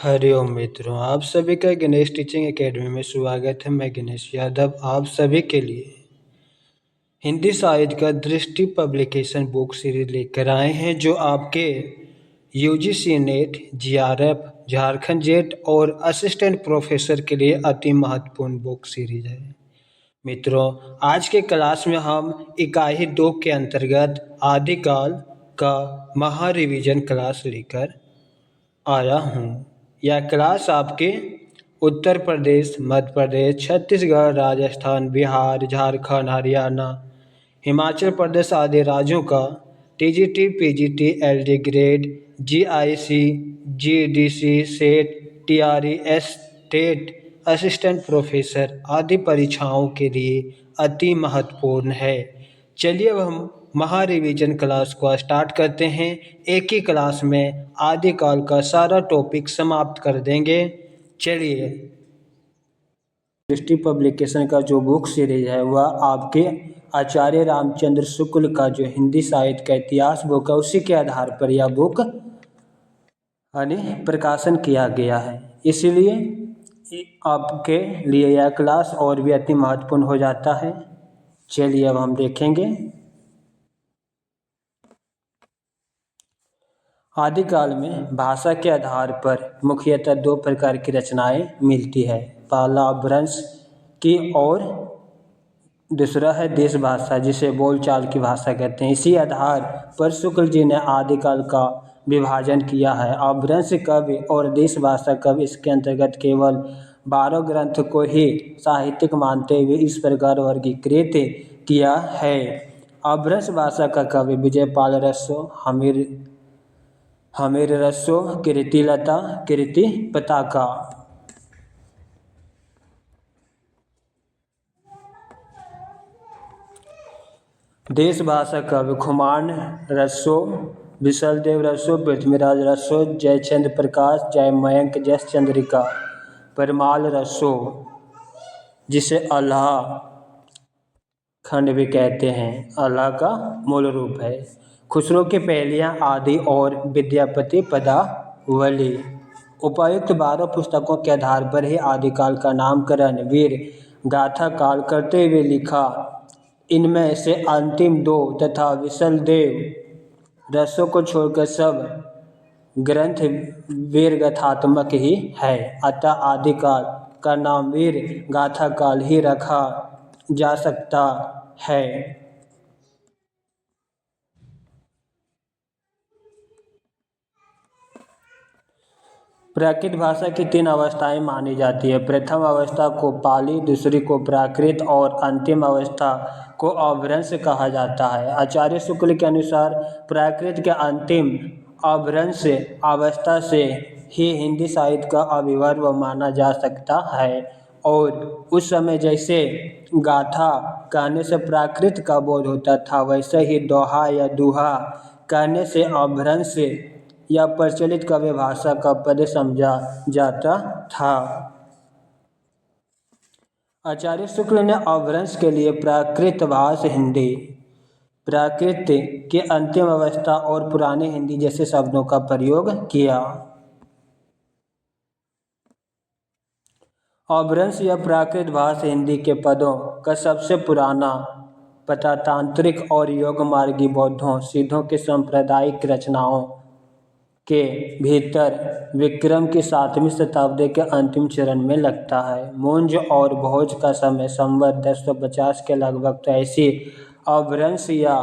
हरिओम मित्रों, आप सभी का गणेश टीचिंग एकेडमी में स्वागत है। मैं गणेश यादव आप सभी के लिए हिंदी साहित्य का दृष्टि पब्लिकेशन बुक सीरीज लेकर आए हैं, जो आपके UGC net, GRF, Jharkhand jet और असिस्टेंट प्रोफेसर के लिए अति महत्वपूर्ण बुक सीरीज है। मित्रों, आज के क्लास में हम इकाई 2 के अंतर्गत आदिकाल का महा रिवीजन क्लास लेकर आया हूँ। यह क्लास आपके उत्तर प्रदेश, मध्य प्रदेश, छत्तीसगढ़, राजस्थान, बिहार, झारखंड, हरियाणा, हिमाचल प्रदेश आदि राज्यों का TGT, PGT, LT grade, GIC, GDC, SET, TRE, state assistant professor आदि परीक्षाओं के लिए अति महत्वपूर्ण है। चलिए अब हम महा रिवीजन क्लास को स्टार्ट करते हैं। एक ही क्लास में आदिकाल का सारा टॉपिक समाप्त कर देंगे। चलिए, दृष्टि पब्लिकेशन का जो बुक सीरीज है वह आपके आचार्य रामचंद्र शुक्ल का जो हिंदी साहित्य का इतिहास बुक है, उसी के आधार पर यह बुक प्रकाशन किया गया है। इसीलिए आपके लिए यह क्लास और भी अति महत्वपूर्ण हो जाता है। चलिए अब हम देखेंगे। आदिकाल में भाषा के आधार पर मुख्यतः 2 प्रकार की रचनाएं मिलती है। पहला अपभ्रंश की और दूसरा है देश भाषा, जिसे बोलचाल की भाषा कहते हैं। इसी आधार पर शुक्ल जी ने आदिकाल का विभाजन किया है। अपभ्रंश काव्य और देश भाषा काव्य इसके अंतर्गत केवल 12 ग्रंथ को ही साहित्यिक मानते हुए इस प्रकार वर्गीकृत किया है। अपभ्रंश भाषा का काव्य विजयपाल रसो, हमीर रसो, कीर्तिलता, कीर्ति पताका। देश भाषा काव्य खुमान रसो, विशलदेव रसो, पृथ्वीराज रसो, जयचंद्र प्रकाश, जय मयंक, जस चंद्रिका, परमाल रसो, जिसे अल्लाह खंड भी कहते हैं। अल्लाह का मूल रूप है। खुसरो की पहेलियाँ आदि और विद्यापति पदावली। उपर्युक्त 12 पुस्तकों के आधार पर ही आदिकाल का नामकरण वीर गाथा काल करते हुए लिखा। इनमें से अंतिम 2 तथा विशलदेव रसों को छोड़कर सब ग्रंथ वीरगाथात्मक ही है। अतः आदिकाल का नाम वीर गाथा काल ही रखा जा सकता है। प्राकृत भाषा की 3 अवस्थाएं मानी जाती है। प्रथम अवस्था को पाली, दूसरी को प्राकृत और अंतिम अवस्था को अपभ्रंश कहा जाता है। आचार्य शुक्ल के अनुसार प्राकृत के अंतिम अपभ्रंश अवस्था से ही हिंदी साहित्य का आविर्भाव माना जा सकता है, और उस समय जैसे गाथा कहने से प्राकृत का बोध होता था, वैसे ही दोहा या दुहा कहने से अपभ्रंश या प्रचलित काव्य भाषा का पद समझा जाता था। आचार्य शुक्ल ने अपभ्रंश के लिए प्राकृत भाषा हिंदी, प्राकृत की अंतिम अवस्था और पुरानी हिंदी जैसे शब्दों का प्रयोग किया। अपभ्रंश या प्राकृत भाषा हिंदी के पदों का सबसे पुराना पता तांत्रिक और योगमार्गी बौद्धों सिद्धों के सांप्रदायिक रचनाओं के भीतर विक्रम की 7वीं शताब्दी के अंतिम चरण में लगता है। मुंज और भोज का समय संवत 1050 के लगभग। तो ऐसी अपभ्रंश या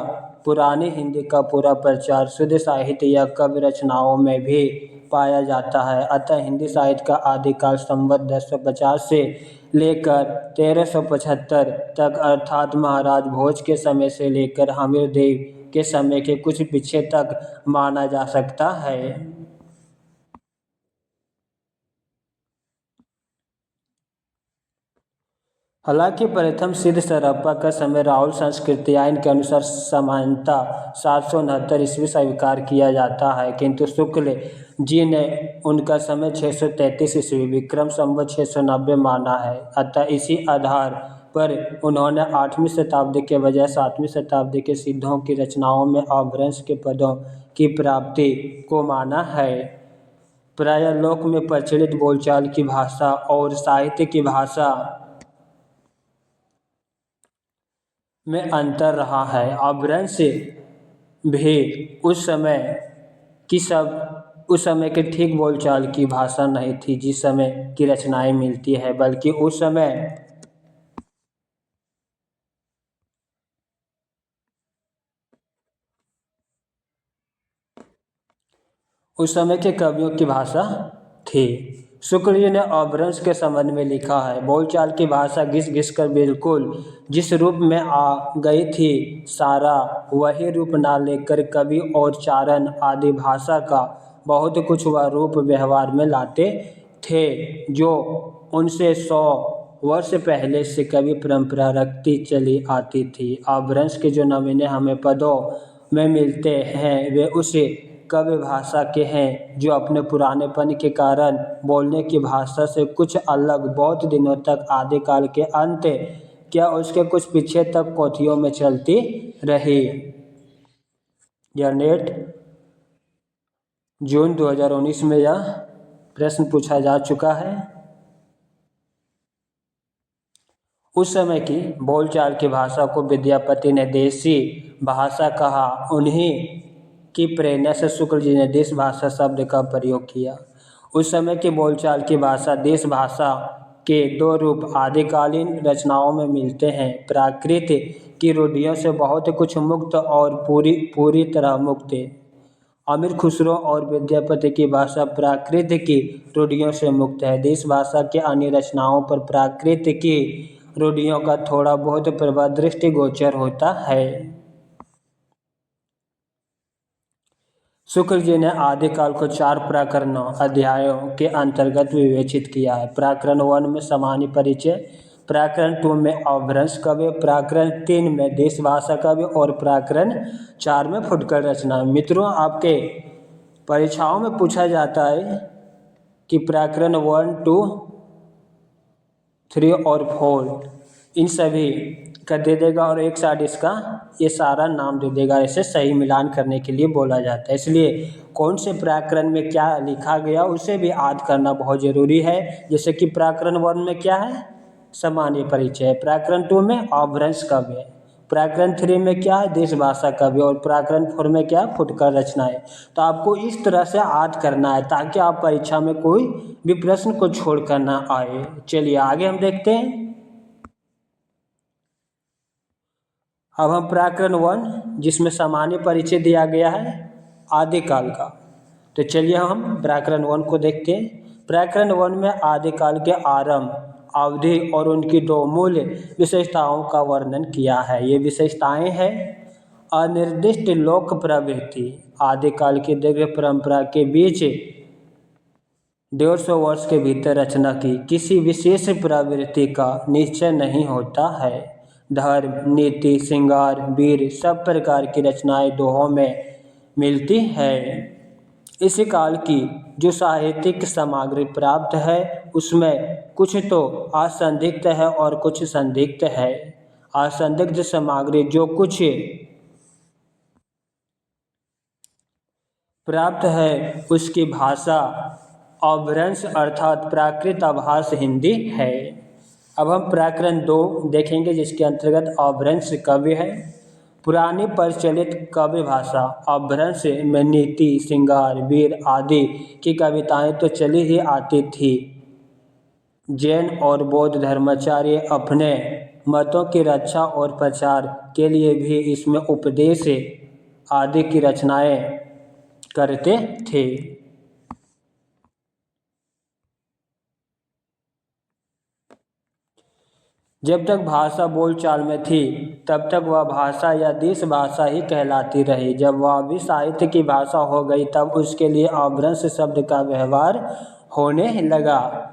पुरानी हिंदी का पूरा प्रचार शुद्ध साहित्य या काव्य रचनाओं में भी पाया जाता है। अतः हिंदी साहित्य का आदिकाल संवत 1050 से लेकर 1375 तक, अर्थात महाराज भोज के समय से लेकर हमीर देव के समय के कुछ पीछे तक माना जा सकता है। हालांकि प्रथम सिद्ध सरप्पा का समय राहुल संस्कृति आइन के अनुसार सामान्यतः 769 ईस्वी स्वीकार किया जाता है, किंतु शुक्ल जी ने उनका समय 633 ईस्वी विक्रम संवत 690 माना है। अतः इसी आधार पर उन्होंने 8वीं शताब्दी के बजाय 7वीं शताब्दी के सिद्धों की रचनाओं में अपभ्रंश के पदों की प्राप्ति को माना है। प्रायः लोक में प्रचलित बोलचाल की भाषा और साहित्य की भाषा में अंतर रहा है। अपभ्रंश भी उस समय के ठीक बोलचाल की भाषा नहीं थी जिस समय की रचनाएं मिलती है, बल्कि उस समय के कवियों की भाषा थी। शुक्ल जी ने अपभ्रंश के संबंध में लिखा है, बोलचाल की भाषा घिस घिस कर बिल्कुल जिस रूप में आ गई थी सारा वही रूप ना लेकर कवि और चारण आदि भाषा का बहुत कुछ वह रूप व्यवहार में लाते थे जो उनसे 100 वर्ष पहले से कवि परंपरा रखती चली आती थी। अपभ्रंश के जो नमूने हमें पदों में मिलते हैं वे उस कव्य भाषा के हैं जो अपने पुरानेपन के कारण बोलने की भाषा से कुछ अलग बहुत दिनों तक आदिकाल के अंत क्या उसके कुछ पीछे तक पोथियों में चलती रही। यह नेट जून 2019 में यह प्रश्न पूछा जा चुका है। उस समय की बोलचाल की भाषा को विद्यापति ने देसी भाषा कहा। उन्हीं की प्रेरणा से शुक्ल जी ने देश भाषा शब्द का प्रयोग किया। उस समय की बोलचाल की भाषा देश भाषा के दो रूप आदिकालीन रचनाओं में मिलते हैं। प्राकृत की रूढ़ियों से बहुत कुछ मुक्त और पूरी तरह मुक्त। अमीर खुसरो और विद्यापति की भाषा प्राकृत की रूढ़ियों से मुक्त है। देश भाषा के अन्य रचनाओं पर प्राकृत की रूढ़ियों का थोड़ा बहुत प्रभाव दृष्टिगोचर होता है। शुक्ल जी ने आदिकाल को 4 प्रकरणों अध्यायों के अंतर्गत विवेचित किया है। प्रकरण 1 में सामान्य परिचय, प्रकरण 2 में अपभ्रंश काव्य, प्रकरण 3 में देश भाषा काव्य और प्रकरण 4 में फुटकर रचना। मित्रों, आपके परीक्षाओं में पूछा जाता है कि प्रकरण 1, 2, 3 और 4 इन सभी का दे देगा और एक साइड इसका ये सारा नाम दे देगा। इसे सही मिलान करने के लिए बोला जाता है। इसलिए कौन से प्रकरण में क्या लिखा गया उसे भी याद करना बहुत ज़रूरी है। जैसे कि प्रकरण 1 में क्या है, सामान्य परिचय, प्रकरण 2 में अपभ्रंश काव्य, प्रकरण 3 में क्या है, देश भाषा काव्य और प्रकरण 4 में क्या है, फुटकर रचनाएं। तो आपको इस तरह से याद करना है ताकि आप परीक्षा में कोई भी प्रश्न को छोड़कर ना आए। चलिए आगे हम देखते हैं। अब हम प्रकरण 1 जिसमें सामान्य परिचय दिया गया है आदिकाल का, तो चलिए हम प्रकरण 1 को देखते हैं। प्रकरण 1 में आदिकाल के आरंभ, अवधि और उनकी 2 मूल विशेषताओं का वर्णन किया है। ये विशेषताएं हैं अनिर्दिष्ट लोक प्रवृत्ति, आदिकाल की दिव्य परंपरा के बीच 150 वर्ष के भीतर रचना की किसी विशेष प्रवृत्ति का निश्चय नहीं होता है। धर्म, नीति, श्रृंगार, वीर सब प्रकार की रचनाएं दोहों में मिलती है। इस काल की जो साहित्यिक सामग्री प्राप्त है उसमें कुछ तो असंदिग्ध है और कुछ संदिग्ध है। असंदिग्ध सामग्री जो कुछ प्राप्त है उसकी भाषा अपभ्रंश अर्थात प्राकृत आभास हिंदी है। अब हम प्रकरण 2 देखेंगे जिसके अंतर्गत अपभ्रंश काव्य है। पुरानी प्रचलित काव्य भाषा अपभ्रंश में नीति, श्रृंगार, वीर आदि की कविताएं तो चली ही आती थी। जैन और बौद्ध धर्माचार्य अपने मतों की रक्षा और प्रचार के लिए भी इसमें उपदेश आदि की रचनाएं करते थे। जब तक भाषा बोलचाल में थी तब तक वह भाषा या देश भाषा ही कहलाती रही। जब वह भी साहित्य की भाषा हो गई तब उसके लिए अपभ्रंश शब्द का व्यवहार होने लगा।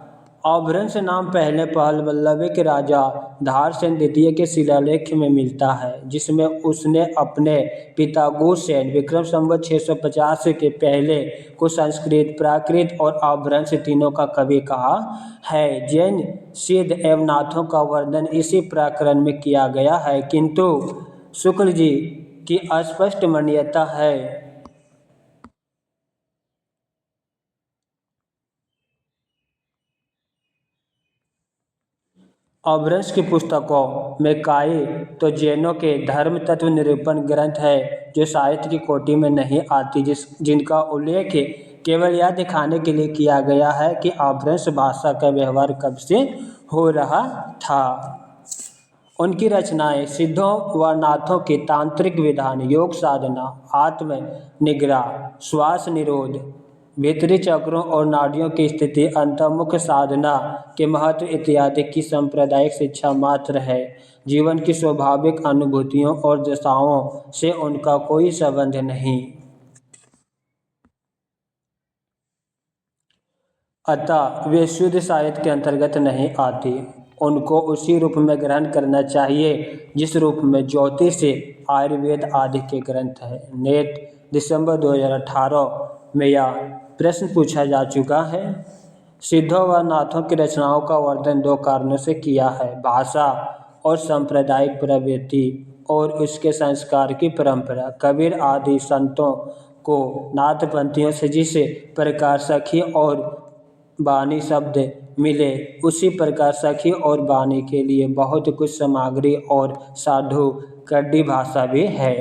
अपभ्रंश नाम पहले पहलवल्लभ के राजा धारसेन द्वितीय के शिलालेख में मिलता है जिसमें उसने अपने पिता गुसेन विक्रम संवत 650 के पहले को संस्कृत, प्राकृत और अपभ्रंश तीनों का कवि कहा है। जैन सिद्ध एवं नाथों का वर्णन इसी प्रकरण में किया गया है, किंतु शुक्ल जी की अस्पष्ट मान्यता है अपभ्रंश की पुस्तकों में काई तो जैनों के धर्म तत्व निरूपण ग्रंथ है जो साहित्य की कोटि में नहीं आती, जिनका उल्लेख केवल यह दिखाने के लिए किया गया है कि अपभ्रंश भाषा का व्यवहार कब से हो रहा था। उनकी रचनाएं सिद्धों व नाथों के तांत्रिक विधान, योग साधना, आत्म निग्रह, श्वास निरोध, भीतरी चक्रों और नाड़ियों की स्थिति, अंतर्मुख साधना के महत्व इत्यादि की सांप्रदायिक शिक्षा मात्र है। जीवन की स्वाभाविक अनुभूतियों और दशाओं से उनका कोई संबंध नहीं। अतः वे शुद्ध साहित्य के अंतर्गत नहीं आती। उनको उसी रूप में ग्रहण करना चाहिए जिस रूप में ज्योतिष, आयुर्वेद आदि के ग्रंथ हैं। नेट दिसंबर 2018 में यह प्रश्न पूछा जा चुका है। सिद्धों व नाथों की रचनाओं का वर्णन दो कारणों से किया है: भाषा और सांप्रदायिक प्रवृत्ति और उसके संस्कार की परंपरा। कबीर आदि संतों को नाथपंथियों से जिस प्रकार सखी और बानी शब्द मिले, उसी प्रकार सखी और बानी के लिए बहुत कुछ सामग्री और साधु कड्डी भाषा भी है।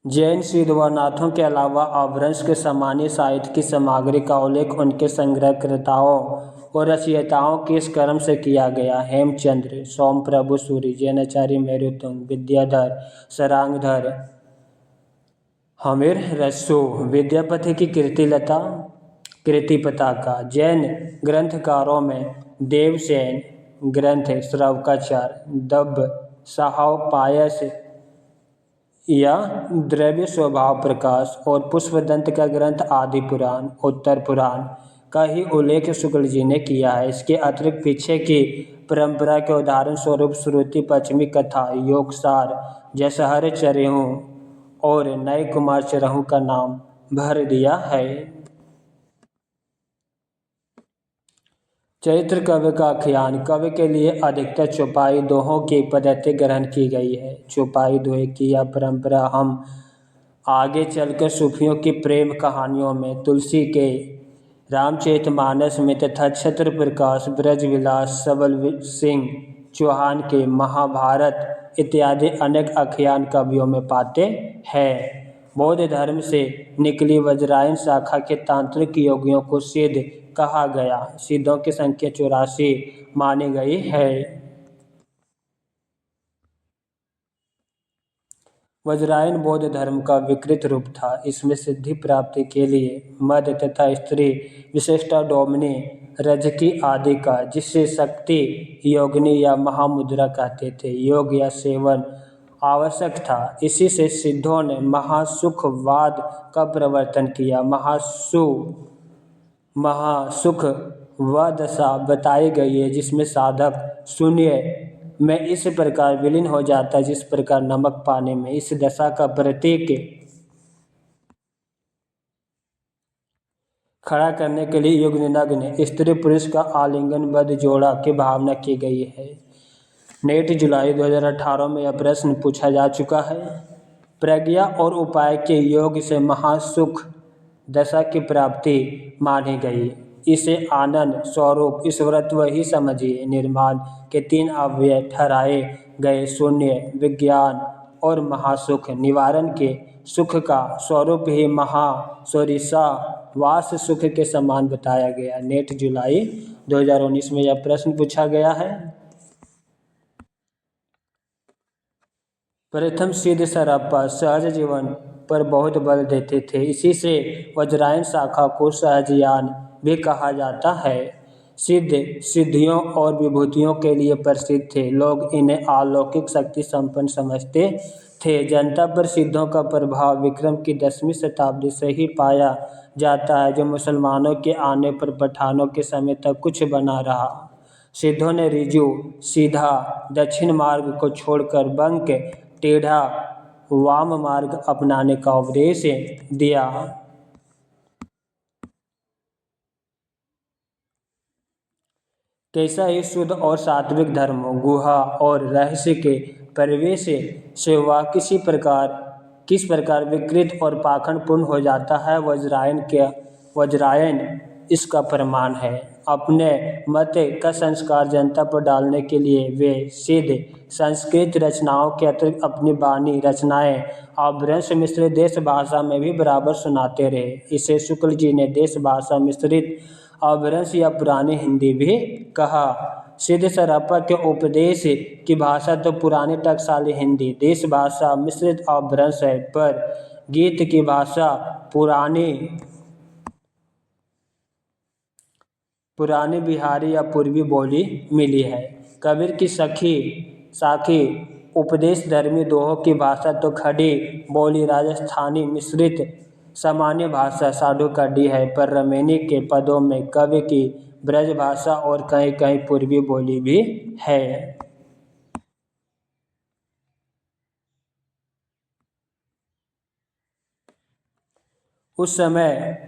जैन सिद्ध व नाथों के अलावा अपभ्रंश के सामान्य साहित्य की सामग्री का उल्लेख उनके संग्रहकर्ताओं और रचयिताओं के इस क्रम से किया गया: हेमचंद्र, सोमप्रभु सूरि, जैनाचार्य मेरुतुंग, विद्याधर, सरांगधर, हमीर रस्सू, विद्यापति की कीर्तिलता, कीर्ति पताका। जैन ग्रंथकारों में देवसेन ग्रंथ, श्रवकाचार्य, दब्ब साहव पायस या द्रव्य स्वभाव प्रकाश और पुष्पदंत का ग्रंथ आदि पुराण, उत्तर पुराण का ही उल्लेख शुक्ल जी ने किया है। इसके अतिरिक्त पीछे की परंपरा के उदाहरण स्वरूप श्रुति, पश्चिमी कथा, योगसार, जसहर चरेहू और नए कुमार चरहू का नाम भर दिया है। चरित्र काव्य का आख्यान काव्य के लिए अधिकतर चौपाई दोहों की पद्धति ग्रहण की गई है। चौपाई दोहे की यह परंपरा हम आगे चलकर सूफियों की प्रेम कहानियों में, तुलसी के रामचरितमानस में तथा छत्र प्रकाश, ब्रजविलास, सबल सिंह चौहान के महाभारत इत्यादि अनेक आख्यान काव्यों में पाते हैं। बौद्ध धर्म से निकली वज्रायन शाखा के तांत्रिक योगियों को सिद्ध कहा गया। सिद्धों की संख्या 84 मानी गई है। वज्रायन बौद्ध धर्म का विकृत रूप था। इसमें सिद्धि प्राप्ति के लिए मद तथा स्त्री विशेषता डोमनी, रजकी आदि का, जिससे शक्ति योगिनी या महामुद्रा कहते थे, योग या सेवन आवश्यक था। इसी से सिद्धों ने महासुखवाद का प्रवर्तन किया। महासुख वह दशा बताई गई है जिसमें साधक शून्य में इस प्रकार विलीन हो जाता है जिस प्रकार नमक पानी में। इस दशा का प्रतीक खड़ा करने के लिए युग्मनग्न स्त्री पुरुष का आलिंगनबद्ध जोड़ा की भावना की गई है। नेट जुलाई 2018 में यह प्रश्न पूछा जा चुका है। प्रज्ञा और उपाय के योग से महासुख दशा की प्राप्ति मानी गई। इसे आनंद स्वरूप ईश्वरत्व ही समझिए। निर्माण के 3 अवयव ठहराए गए: शून्य, विज्ञान और महासुख। निवारण के सुख का स्वरूप ही महाशोरिषा वास सुख के समान बताया गया। नेट जुलाई 2019 में यह प्रश्न पूछा गया है। प्रथम सिद्ध सरप्पा सहज जीवन पर बहुत बल देते थे। इसी से वज्रायन शाखा को सहजयान भी कहा जाता है। सिद्ध सिद्धियों और विभूतियों के लिए प्रसिद्ध थे। लोग इन्हें अलौकिक शक्ति संपन्न समझते थे। जनता पर सिद्धों का प्रभाव विक्रम की 10वीं शताब्दी से ही पाया जाता है, जो मुसलमानों के आने पर पठानों के समय तक कुछ बना रहा। सिद्धों ने ऋजु सीधा दक्षिण मार्ग को छोड़कर बंक टेढ़ा वाम मार्ग अपनाने का उपदेश दिया। कैसा ही शुद्ध और सात्विक धर्म हो, गुहा और रहस्य के प्रवेश से वह किस प्रकार विकृत और पाखंडपूर्ण हो जाता है। वज्रायन के वज्रायन इसका प्रमाण है। अपने मत का संस्कार जनता पर डालने के लिए वे सिद्ध संस्कृत रचनाओं के अतिरिक्त अपनी वाणी रचनाएं अपभ्रंश मिश्रित देश भाषा में भी बराबर सुनाते रहे। इसे शुक्ल जी ने देश भाषा मिश्रित अपभ्रंश या पुरानी हिंदी भी कहा। सिद्ध सरापा के उपदेश की भाषा तो पुरानी टकसाली हिंदी देश भाषा मिश्रित अपभ्रंश है, पर गीत की भाषा पुरानी बिहारी या पूर्वी बोली मिली है। कबीर की साखी उपदेश धर्मी दोहों की भाषा तो खड़ी बोली राजस्थानी मिश्रित सामान्य भाषा साधु कड्डी है, पर रमेनी के पदों में कवि की ब्रज भाषा और कहीं कहीं पूर्वी बोली भी है। उस समय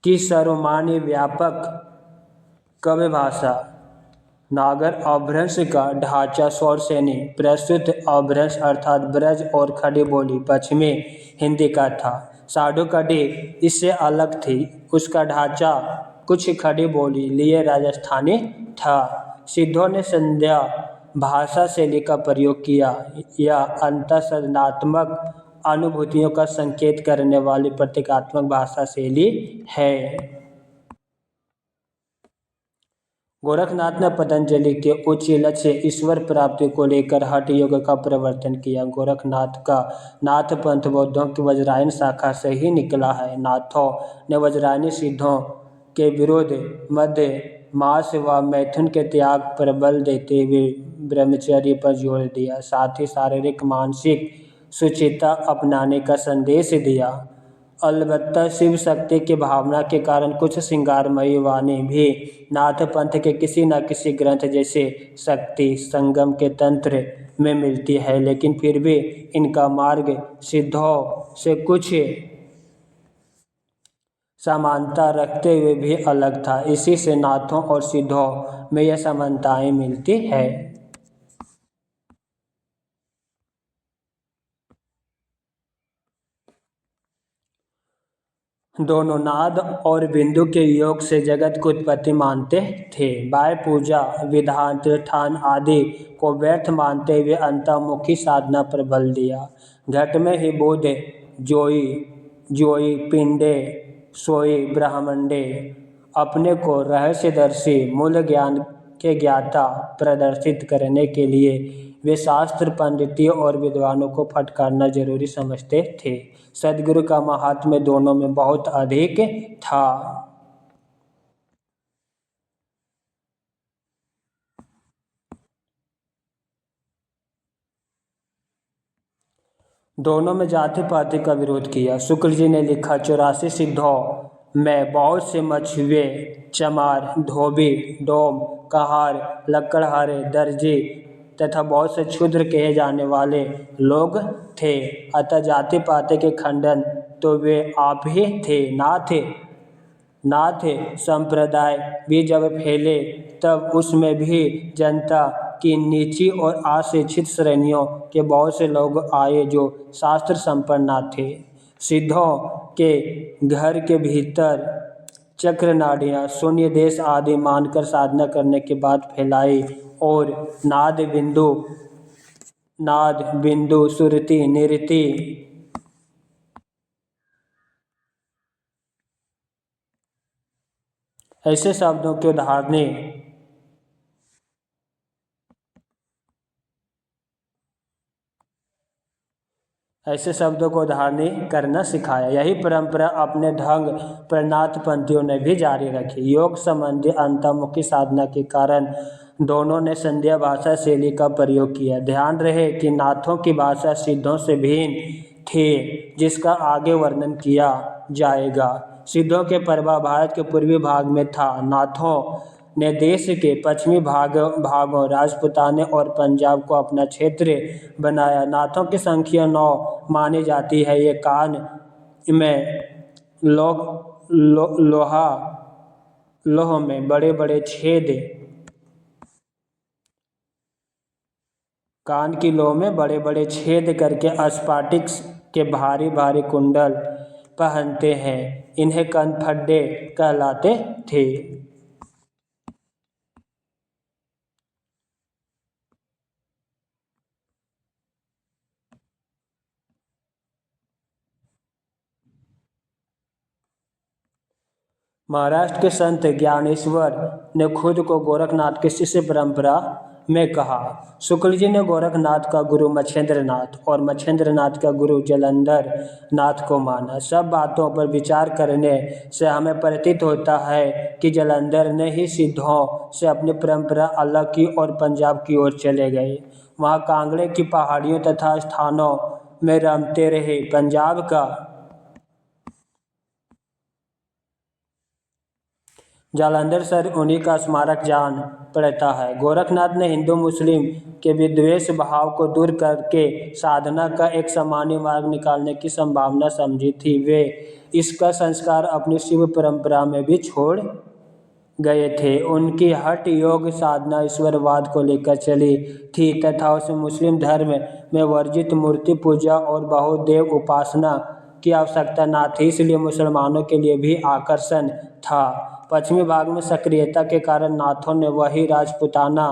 की सर्वमान्य व्यापक कव्य भाषा नागर अपभ्रंश का ढांचा शौरसेनी प्रस्तुत अपभ्रंश अर्थात ब्रज और खड़ी बोली पश्चिमी हिंदी का था। साधु कड्डी इससे अलग थी, उसका ढांचा कुछ खड़ी बोली लिए राजस्थानी था। सिद्धों ने संध्या भाषा शैली का प्रयोग किया या अंतःसंरचनात्मक अनुभूतियों का संकेत करने वाली प्रतीकात्मक भाषा शैली है। गोरखनाथ ने पतंजलि के उच्च लक्ष्य ईश्वर प्राप्ति को लेकर हठ योग का प्रवर्तन किया। गोरखनाथ का नाथ पंथ बौद्धों की वज्रायन शाखा से ही निकला है। नाथों ने वज्रायनी सिद्धों के विरुद्ध मध्य मास व मैथुन के त्याग पर बल देते हुए ब्रह्मचर्य पर जोर दिया, साथ ही शारीरिक मानसिक शुचिता अपनाने का संदेश दिया। अलबत्ता शिव शक्ति की भावना के कारण कुछ श्रृंगारमयी वाणी भी नाथ पंथ के किसी न किसी ग्रंथ जैसे शक्ति संगम के तंत्र में मिलती है, लेकिन फिर भी इनका मार्ग सिद्धों से कुछ समानता रखते हुए भी अलग था। इसी से नाथों और सिद्धों में यह समानताएं मिलती है। दोनों नाद और बिंदु के योग से जगत की उत्पत्ति मानते थे। बाह्य पूजा विधान तीर्थान आदि को व्यर्थ मानते हुए अंतर्मुखी साधना पर बल दिया। घट में ही बुध जोई पिंडे सोई ब्रह्मांडे अपने को रहस्यदर्शी मूल ज्ञान के ज्ञाता प्रदर्शित करने के लिए वे शास्त्र पंडितों और विद्वानों को फटकारना जरूरी समझते थे। सद्गुरु का महात्म्य दोनों में बहुत अधिक था। दोनों में जाति पाति का विरोध किया। शुक्ल जी ने लिखा 84 सिद्धों में बहुत से मछुए चमार धोबी डोम कहार लकड़हारे दर्जी तथा बहुत से क्षुद्र कहे जाने वाले लोग थे, अतः जाति पाति के खंडन तो वे आप ही थे। नाथ संप्रदाय भी जब फैले तब उसमें भी जनता की नीची और अशिक्षित श्रेणियों के बहुत से लोग आए जो शास्त्र संपन्न न थे। सिद्धों के घर के भीतर चक्र नाड़ियाँ शून्य देश आदि मानकर साधना करने के बाद फैलाई और नाद बिंदु सुरति निरति ऐसे शब्दों के ऐसे शब्दों को धारणी करना सिखाया। यही परंपरा अपने ढंग पर नाथ पंथियों ने भी जारी रखी। योग संबंधी अंतर्मुखी साधना के कारण दोनों ने संध्या भाषा शैली का प्रयोग किया। ध्यान रहे कि नाथों की भाषा सिद्धों से भिन्न थी, जिसका आगे वर्णन किया जाएगा। सिद्धों के प्रभाव भारत के पूर्वी भाग में था। नाथों ने देश के पश्चिमी भागों राजपूताने और पंजाब को अपना क्षेत्र बनाया। नाथों की संख्या 9 मानी जाती है। ये कान में लोह में बड़े बड़े छेद कान की लौ में बड़े बड़े छेद करके स्फटिक के भारी भारी कुंडल पहनते हैं। इन्हें कनफड्डे कहलाते थे। महाराष्ट्र के संत ज्ञानेश्वर ने खुद को गोरखनाथ की शिष्य परंपरा में कहा। शुक्ल जी ने गोरखनाथ का गुरु मच्छेंद्र नाथ और मच्छेंद्र नाथ का गुरु जलंधर नाथ को माना। सब बातों पर विचार करने से हमें प्रतीत होता है कि जलंधर ने ही सिद्धों से अपनी परंपरा अलग की और पंजाब की ओर चले गए। वहाँ कांगड़े की पहाड़ियों तथा स्थानों में रमते रहे। पंजाब का जालंधर सर उन्हीं का स्मारक जान पड़ता है। गोरखनाथ ने हिंदू मुस्लिम के विद्वेष भाव को दूर करके साधना का एक सामान्य मार्ग निकालने की संभावना समझी थी। वे इसका संस्कार अपनी शिव परंपरा में भी छोड़ गए थे। उनकी हठ योग साधना ईश्वरवाद को लेकर चली थी तथा उसे मुस्लिम धर्म में वर्जित मूर्ति पूजा और बहुदेव उपासना की आवश्यकता न थी, इसलिए मुसलमानों के लिए भी आकर्षण था। पश्चिमी भाग में सक्रियता के कारण नाथों ने वही राजपूताना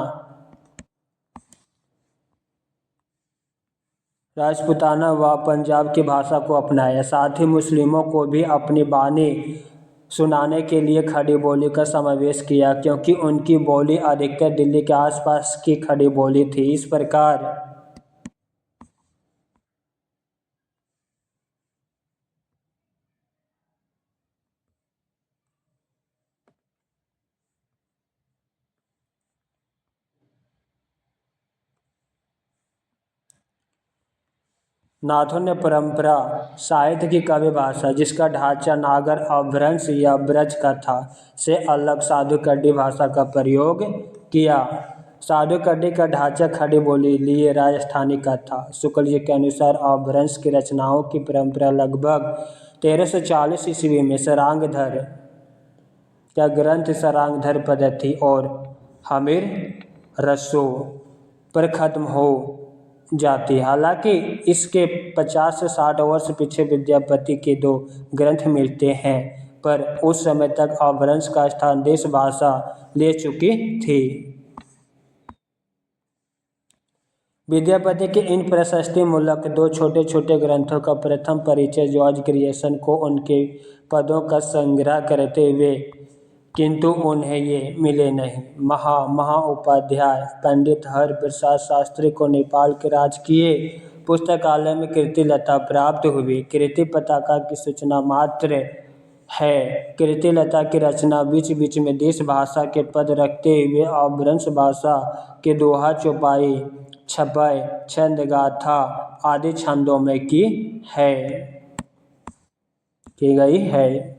व पंजाब की भाषा को अपनाया। साथ ही मुस्लिमों को भी अपनी बानी सुनाने के लिए खड़ी बोली का समावेश किया, क्योंकि उनकी बोली अधिकतर दिल्ली के आसपास की खड़ी बोली थी। इस प्रकार नाथों ने परंपरा साहित्य की काव्य भाषा, जिसका ढांचा नागर अपभ्रंश या ब्रज का था, से अलग साधु कड्डी भाषा का प्रयोग किया। साधु कड्डी का ढांचा खड़ी बोली लिए राजस्थानी का था। शुक्ल जी के अनुसार अपभ्रंश की रचनाओं की परंपरा लगभग 1340 ईस्वी में सरांगधर का ग्रंथ सरांगधर पद्धति और हमीर रसों पर खत्म हो जाती। हालांकि इसके 50 से 60 वर्ष पीछे विद्यापति के 2 ग्रंथ मिलते हैं, पर उस समय तक अपभ्रंश का स्थान देश भाषा ले चुकी थी। विद्यापति के इन प्रशस्ति मूलक 2 छोटे छोटे ग्रंथों का प्रथम परिचय जॉर्ज ग्रियर्सन को उनके पदों का संग्रह करते हुए, किंतु उन्हें ये मिले नहीं। महाउपाध्याय पंडित हरप्रसाद शास्त्री को नेपाल के राजकीय पुस्तकालय में कीर्तिलता प्राप्त हुई। कीर्ति पताका की सूचना मात्र है। कीर्तिलता की रचना बीच बीच में देश भाषा के पद रखते हुए अपभ्रंश भाषा के दोहा, चौपाई, छपाई, छंद गाथा आदि छंदों में की गई है।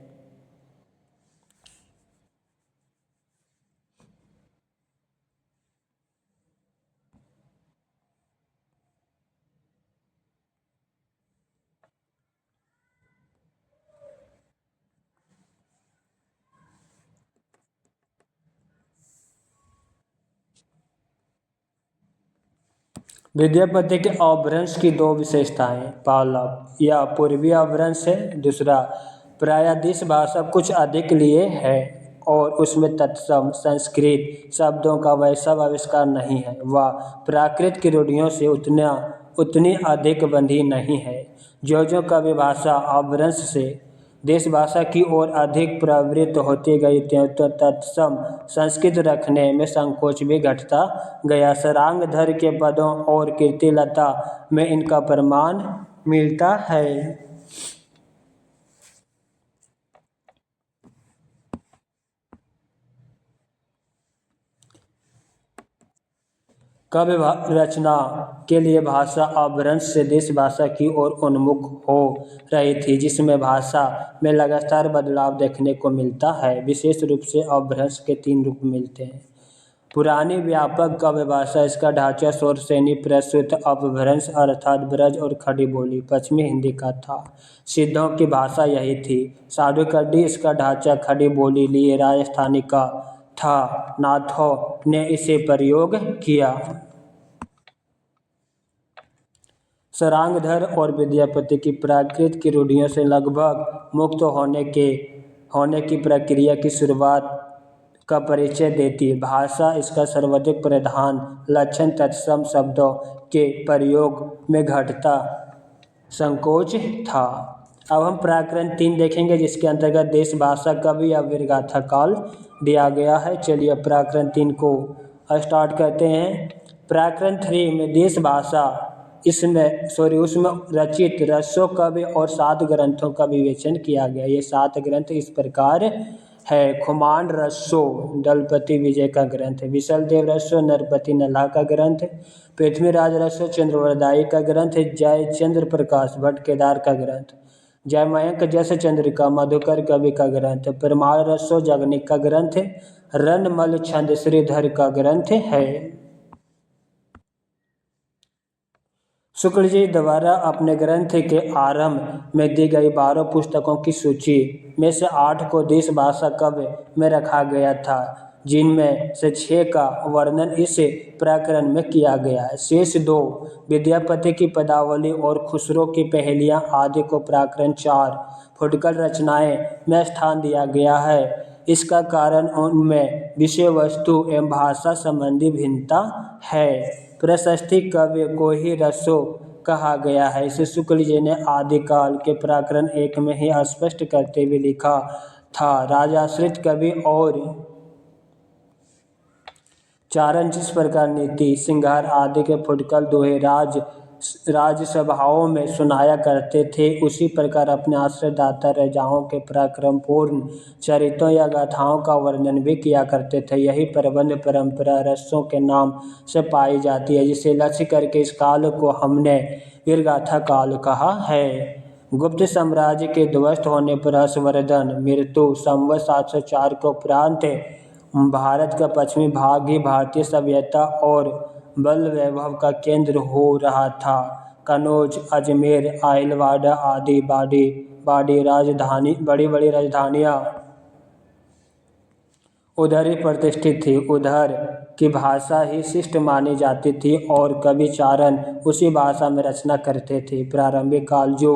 विद्यापति के अपभ्रंश की 2 विशेषताएं। पहला, यह पूर्वी अपभ्रंश है। दूसरा, प्रायद्वीश भाषा कुछ अधिक लिए है और उसमें तत्सम संस्कृत शब्दों का वैसा आविष्कार नहीं है। वह प्राकृत की रूढ़ियों से उतनी अधिक बंधी नहीं है। जो कवि भाषा अपभ्रंश से देश भाषा की ओर अधिक प्रवृत्त होती गई, त्यों तत्सम संस्कृत रखने में संकोच भी घटता गया। सरांगधर के पदों और कीर्तिलता में इनका प्रमाण मिलता है। काव्य रचना के लिए भाषा अपभ्रंश से देश भाषा की ओर उन्मुख हो रही थी, जिसमें भाषा में लगातार बदलाव देखने को मिलता है। विशेष रूप से अपभ्रंश के 3 रूप मिलते हैं। पुरानी व्यापक काव्य भाषा, इसका ढांचा स्वर श्रेणी प्रसूत अपभ्रंश अर्थात ब्रज और खड़ी बोली पश्चिमी हिंदी का था। सिद्धों की भाषा यही थी। साधु कड्डी, इसका ढांचा खड़ी बोली लिए राजस्थानी का था। नाथों ने इसे प्रयोग किया। सारंगधर और विद्यापति की प्राकृत की रूढ़ियों से लगभग मुक्त होने की प्रक्रिया की शुरुआत का परिचय देती है। भाषा इसका सर्वाधिक प्रधान लक्षण तत्सम शब्दों के प्रयोग में घटता संकोच था। अब हम प्रकरण 3 देखेंगे, जिसके अंतर्गत देश भाषा कवि या वीरगाथा काल दिया गया है। चलिए प्रकरण 3 को स्टार्ट करते हैं। प्रकरण 3 में देश भाषा उसमें रचित रसों कवि और 7 ग्रंथों का विवेचन किया गया। ये 7 ग्रंथ इस प्रकार है। खुमान रसो दलपति विजय का ग्रंथ है। विशलदेव रसो नरपति नल्हा का ग्रंथ है। पृथ्वीराज रसो चंद्रवरदायी का ग्रंथ है। जय चंद्र प्रकाश भट्ट केदार का ग्रंथ। जय मयंक जस चंद्रिका मधुकर कवि का ग्रंथ। परमार रसो जगनिक का ग्रंथ है। रनमल छंद श्रीधर का ग्रंथ है। शुक्ल जी द्वारा अपने ग्रंथ के आरंभ में दी गई 12 पुस्तकों की सूची में से 8 को देश भाषा काव्य में रखा गया था, जिनमें से 6 का वर्णन इस प्रकरण में किया गया है। शेष 2 विद्यापति की पदावली और खुसरो की पहेलियां आदि को प्रकरण 4 फुटकल रचनाएं में स्थान दिया गया है। इसका कारण उनमें विषय वस्तु एवं भाषा संबंधी भिन्नता है। प्रशस्ति काव्य को ही रसो कहा गया है। इसे शुक्ल जी ने आदिकाल के प्रकरण 1 में ही स्पष्ट करते हुए लिखा था। राजाश्रित कवि और चारण जिस प्रकार नीति सिंगार आदि के फुटकल दोहे राजसभाओं में सुनाया करते थे, उसी प्रकार अपने आश्रयदाता राजाओं के पराक्रम पूर्ण चरित्रों या गाथाओं का वर्णन भी किया करते थे। यही प्रबंध परंपरा रसों के नाम से पाई जाती है, जिसे लक्ष्य करके इस काल को हमने वीरगाथा काल कहा है। गुप्त साम्राज्य के ध्वस्त होने पर हर्षवर्धन मृत्यु संवत 704 के उपरांत भारत का पश्चिमी भाग ही भारतीय सभ्यता और बल वैभव का केंद्र हो रहा था। कनौज, अजमेर, आइलवाड़ा आदि बड़ी बड़ी राजधानियाँ उधर ही प्रतिष्ठित थी। उधर की भाषा ही शिष्ट मानी जाती थी और कवि चारण उसी भाषा में रचना करते थे। प्रारंभिक काल जो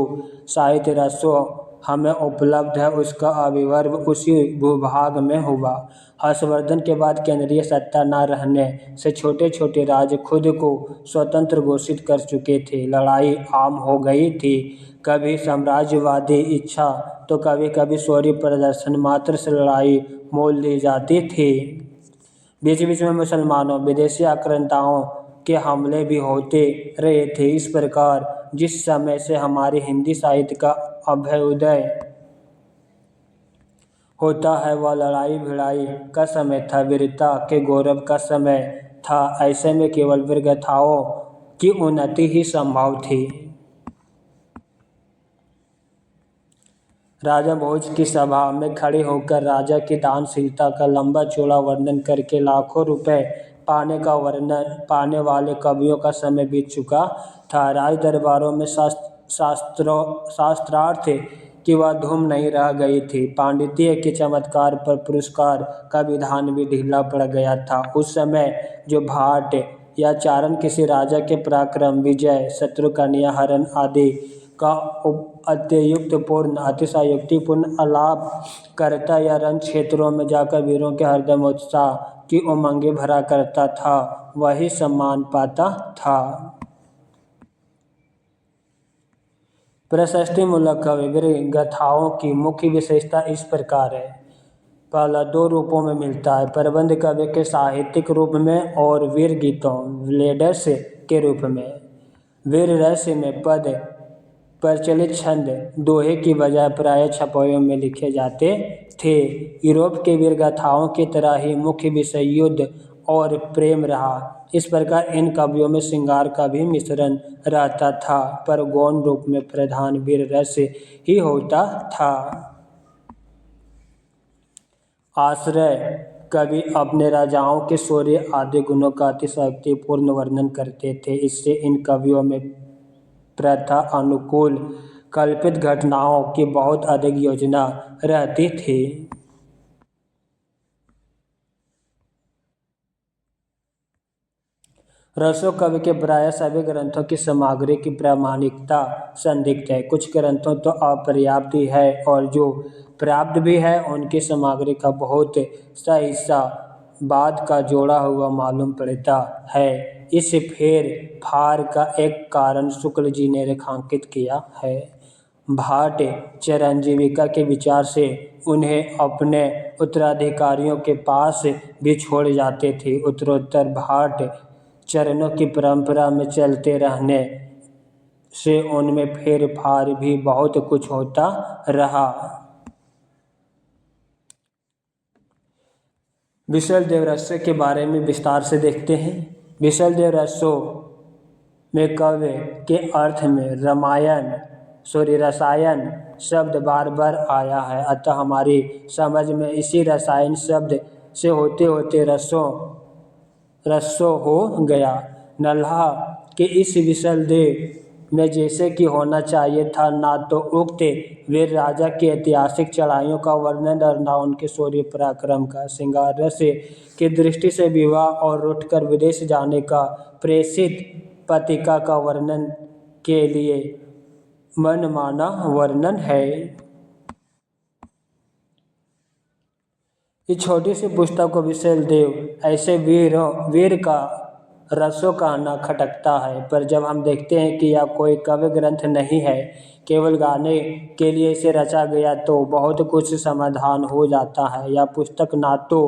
साहित्य रसों हमें उपलब्ध है, उसका आविर्भाव उसी भूभाग में हुआ। हर्षवर्धन के बाद केंद्रीय सत्ता न रहने से छोटे छोटे राज्य खुद को स्वतंत्र घोषित कर चुके थे। लड़ाई आम हो गई थी, कभी साम्राज्यवादी इच्छा तो कभी कभी शौर्य प्रदर्शन मात्र से लड़ाई मोल ली जाती थी। बीच बीच में मुसलमानों विदेशी आक्रांताओं के हमले भी होते रहे थे। इस प्रकार जिस समय से हमारे हिंदी साहित्य का अभ्युदय होता है, वह लड़ाई भिड़ाई का समय था, वीरता के गौरव का समय था। ऐसे में केवल वीरगाथाओं की उन्नति ही संभव थी। राजा भोज की सभा में खड़े होकर राजा की दानशीलता का लंबा चौड़ा वर्णन करके लाखों रुपए पाने वाले कवियों का समय बीत चुका था। राज दरबारों में शास्त्रार्थ की वह धूम नहीं रह गई थी। पांडित्य के चमत्कार पर पुरस्कार का विधान भी ढीला पड़ गया था। उस समय जो भाट या चारण किसी राजा के पराक्रम, विजय, शत्रु कन्या हरण आदि का अतिशयोक्तिपूर्ण आलाप करता या रण क्षेत्रों में जाकर वीरों के हृदय में उत्साह की उमंगें भरा करता था, वही सम्मान पाता था। प्रशस्ति मूलक कवि वीरगाथाओं की मुख्य विशेषता इस प्रकार है। पहला 2 रूपों में मिलता है, प्रबंध काव्य के साहित्यिक रूप में और वीर गीतों लेडर्स के रूप में। वीर रस में पद प्रचलित छंद दोहे की बजाय प्रायः छपाइयों में लिखे जाते थे। यूरोप के वीरगाथाओं की तरह ही मुख्य विषय युद्ध और प्रेम रहा। इस प्रकार इन कवियों में श्रृंगार का भी मिश्रण रहता था, पर गौण रूप में प्रधान वीर रस ही होता था। आश्रय कवि अपने राजाओं के शौर्य आदि गुणों का अतिशयोक्तिपूर्ण वर्णन करते थे। इससे इन कवियों में प्रथा अनुकूल कल्पित घटनाओं की बहुत अधिक योजना रहती थी। रसो कवि के प्राय सभी ग्रंथों की सामग्री की प्रामाणिकता संदिग्ध है। कुछ ग्रंथों तो अपर्याप्त ही है और जो प्राप्त भी है उनकी सामग्री का बहुत सा हिस्सा बाद का जोड़ा हुआ मालूम पड़ता है। इस फेर फार का एक कारण शुक्ल जी ने रेखांकित किया है। भाट चिरंजीविका के विचार से उन्हें अपने उत्तराधिकारियों के पास भी छोड़ जाते थे। उत्तरोत्तर भाट चरणों की परंपरा में चलते रहने से उनमें फेर फार भी बहुत कुछ होता रहा। विशल देव रसो के बारे में विस्तार से देखते हैं। विशल देव रसो में काव्य के अर्थ में रसायन शब्द बार बार आया है, अतः हमारी समझ में इसी रसायन शब्द से होते होते रसो हो गया। नल्हा के इस विशल देव में जैसे कि होना चाहिए था, ना तो उक्त वीर राजा की ऐतिहासिक चढ़ाइयों का वर्णन और ना उनके शौर्य पराक्रम का। श्रृंगार रस की दृष्टि से विवाह और उठकर विदेश जाने का प्रेषित पतिका का वर्णन के लिए मनमाना वर्णन है। इस छोटी सी पुस्तक को विशल देव ऐसे वीर का रसों कहना खटकता है, पर जब हम देखते हैं कि यह कोई काव्य ग्रंथ नहीं है, केवल गाने के लिए इसे रचा गया, तो बहुत कुछ समाधान हो जाता है। यह पुस्तक ना तो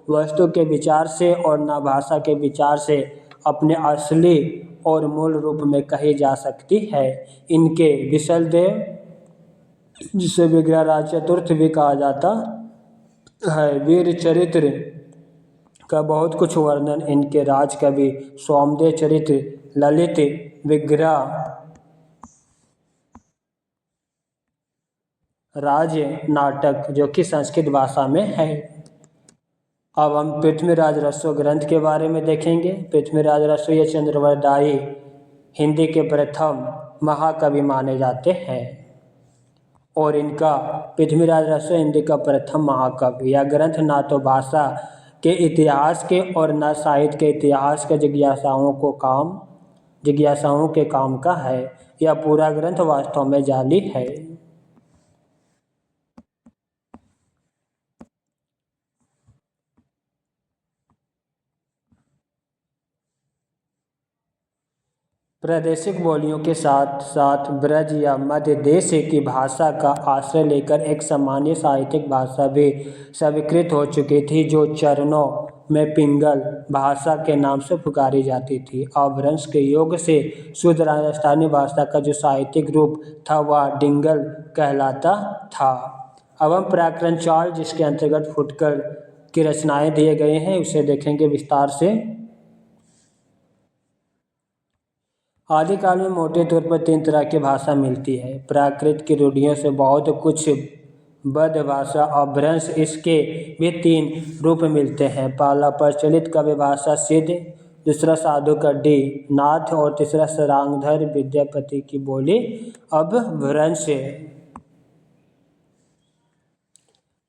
वस्तु के विचार से और ना भाषा के विचार से अपने असली और मूल रूप में कही जा सकती है। इनके विशल देव, जिसे विग्रहराज चतुर्थ भी कहा जाता है, वीर चरित्र का बहुत कुछ वर्णन इनके राज कवि सोमदेव चरित्र, ललित विग्रह राज नाटक जो कि संस्कृत भाषा में है। अब हम पृथ्वीराज रसो ग्रंथ के बारे में देखेंगे। पृथ्वीराज रसो ये चंद्रवरदायी हिंदी के प्रथम महाकवि माने जाते हैं और इनका पृथ्वीराज रसो हिंदी का प्रथम महाकाव्य। यह ग्रंथ ना तो भाषा के इतिहास के और न साहित्य के इतिहास के जिज्ञासाओं के काम का है। यह पूरा ग्रंथ वास्तव में जाली है। प्रादेशिक बोलियों के साथ साथ ब्रज या मध्य देश की भाषा का आश्रय लेकर एक सामान्य साहित्यिक भाषा भी स्वीकृत हो चुकी थी, जो चरणों में पिंगल भाषा के नाम से पुकारी जाती थी। अपभ्रंश के योग से शुद्ध राजस्थानी भाषा का जो साहित्यिक रूप था वह डिंगल कहलाता था। अब हम प्राकृत चाल, जिसके अंतर्गत फुटकर की रचनाएं दिए गए हैं, उसे देखेंगे विस्तार से। आदिकाल में मोटे तौर पर 3 तरह की भाषा मिलती है। प्राकृत की रूढ़ियों से बहुत कुछ बद्ध भाषा अपभ्रंश, इसके भी 3 रूप मिलते हैं। पहला प्रचलित काव्य भाषा सिद्ध, दूसरा साधु कड्डी नाथ और तीसरा सरांगधर विद्यापति की बोली अपभ्रंश।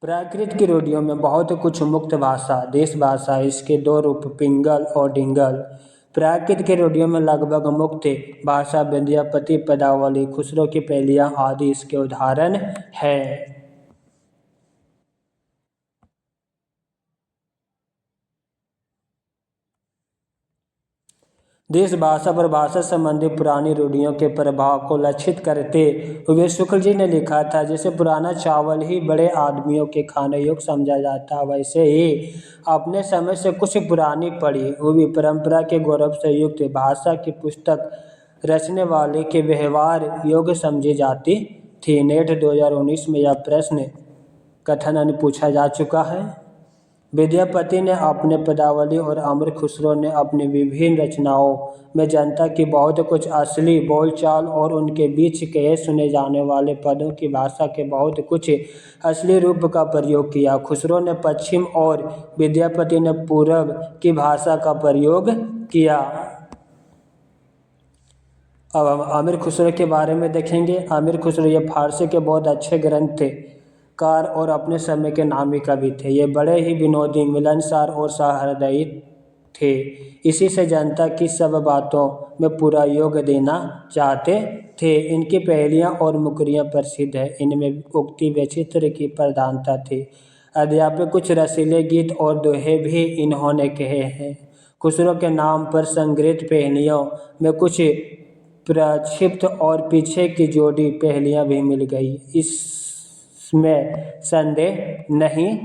प्राकृत की रूढ़ियों में बहुत कुछ मुक्त भाषा, देश भाषा, इसके 2 रूप पिंगल और डिंगल। प्राकृत की रूढ़ियों में लगभग मुक्त भाषा विद्यापति, पदावली, खुसरो की पहेलियाँ आदि इसके उदाहरण हैं। देश भाषा पर भाषा संबंधी पुरानी रूढ़ियों के प्रभाव को लक्षित करते हुए शुक्ल जी ने लिखा था, जैसे पुराना चावल ही बड़े आदमियों के खाने योग्य समझा जाता, वैसे ही अपने समय से कुछ पुरानी पड़ी हुई परंपरा के गौरव से युक्त भाषा की पुस्तक रचने वाले के व्यवहार योग्य समझी जाती थी। नेट 2019 में यह प्रश्न कथन पूछा जा चुका है। विद्यापति ने अपने पदावली और अमर खुसरो ने अपनी विभिन्न रचनाओं में जनता की बहुत कुछ असली बोलचाल और उनके बीच कहे सुने जाने वाले पदों की भाषा के बहुत कुछ असली रूप का प्रयोग किया। खुसरो ने पश्चिम और विद्यापति ने पूर्व की भाषा का प्रयोग किया। अब हम अमीर खुसरो के बारे में देखेंगे। अमीर खुसरो ये फारसी के बहुत अच्छे ग्रंथकार और अपने समय के नामी कवि थे। ये बड़े ही विनोदी, मिलनसार और सहृदयी थे। इसी से जनता की सब बातों में पूरा योग देना चाहते थे। इनकी पहेलियाँ और मुकरियाँ प्रसिद्ध है। इनमें उक्ति वैचित्र की प्रधानता थी। अध्यापक कुछ रसीले गीत और दोहे भी इन्होंने कहे हैं। खुसरो के नाम पर संग्रहित पहेलियों में कुछ प्रक्षिप्त और पीछे की जोड़ी पहेलियाँ भी मिल गई, इसमें संदेह नहीं।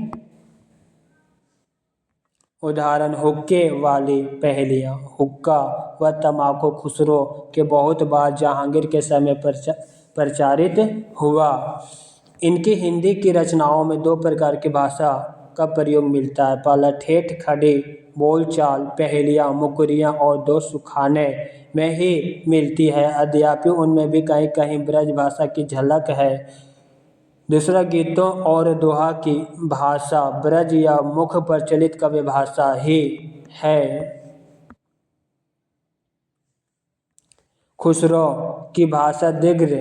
उदाहरण हुक्के वाली पहेलियाँ। हुक्का व तम्बाकू खुसरो के बहुत बार जहांगीर के समय प्रचारित हुआ। इनकी हिंदी की रचनाओं में दो प्रकार की भाषा का प्रयोग मिलता है। पहला ठेठ खड़ी बोलचाल पहेलियाँ मुकरियाँ और दो सुखाने में ही मिलती है। अद्यापि उनमें भी कहीं कहीं ब्रज भाषा की झलक है। दूसरा गीतों और दोहा की भाषा ब्रज या मुख्य प्रचलित काव्य भाषा ही है। खुसरो की भाषा दीर्घ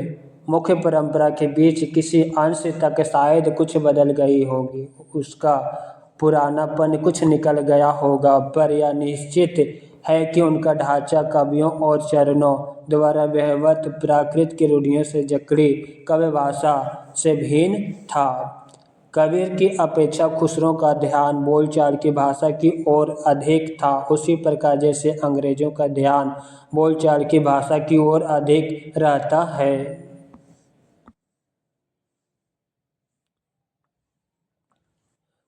मुख्य परंपरा के बीच किसी अंश तक शायद कुछ बदल गई होगी, उसका पुरानापन कुछ निकल गया होगा, पर यह निश्चित है कि उनका ढांचा कवियों और चरणों द्वारा व्यवहृत प्राकृत की रूढ़ियों से जकड़ी काव्य भाषा से भिन्न था। कबीर की अपेक्षा खुसरो का ध्यान बोलचाल की भाषा की ओर अधिक था, उसी प्रकार जैसे अंग्रेजों का ध्यान बोलचाल की भाषा की ओर अधिक रहता है।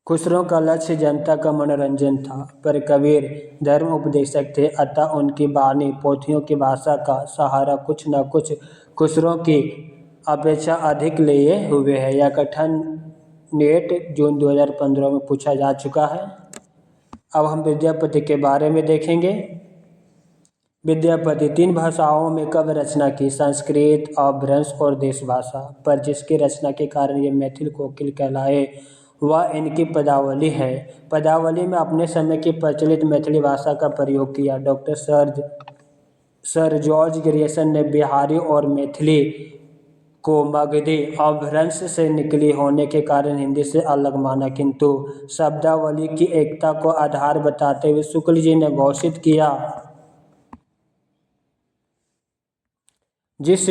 खुसरो का लक्ष्य जनता का मनोरंजन था, पर कबीर धर्म उपदेशक थे, अतः उनकी वाणी पोथियों की भाषा का सहारा कुछ न कुछ खुसरो की अपेक्षा अधिक लिए हुए है। यह कथन नेट जून 2015 में पूछा जा चुका है। अब हम विद्यापति के बारे में देखेंगे। विद्यापति 3 भाषाओं में काव्य रचना की, संस्कृत, अपभ्रंश और देश भाषा, पर जिसकी रचना के कारण ये मैथिल कोकिल कहलाए वह इनकी पदावली है। पदावली में अपने समय की प्रचलित मैथिली भाषा का प्रयोग किया। डॉक्टर सर जॉर्ज ग्रियर्सन ने बिहारी और मैथिली को मगधी अपभ्रंश से निकली होने के कारण हिंदी से अलग माना, किंतु शब्दावली की एकता को आधार बताते हुए शुक्ल जी ने घोषित किया। जिस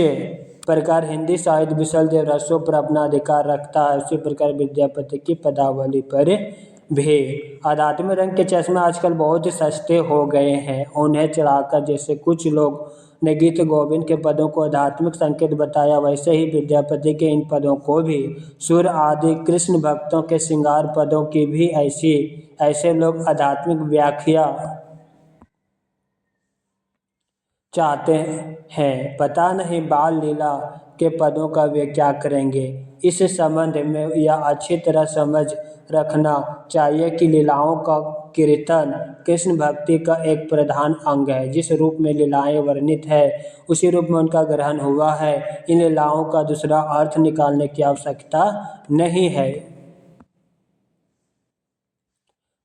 प्रकार हिंदी साहित्य विशाल देव रसों पर अपना अधिकार रखता है, उसी प्रकार विद्यापति की पदावली पर भी। आध्यात्मिक रंग के चश्मे आजकल बहुत ही सस्ते हो गए हैं, उन्हें चढ़ाकर जैसे कुछ लोग ने गीत गोविंद के पदों को आध्यात्मिक संकेत बताया, वैसे ही विद्यापति के इन पदों को भी सूर्य आदि कृष्ण भक्तों के श्रृंगार पदों की भी ऐसे लोग आध्यात्मिक व्याख्या चाहते हैं। पता नहीं बाल लीला के पदों का वे क्या करेंगे। इस संबंध में यह अच्छी तरह समझ रखना चाहिए कि लीलाओं का कीर्तन कृष्ण भक्ति का एक प्रधान अंग है। जिस रूप में लीलाएं वर्णित है उसी रूप में उनका ग्रहण हुआ है। इन लीलाओं का दूसरा अर्थ निकालने की आवश्यकता नहीं है।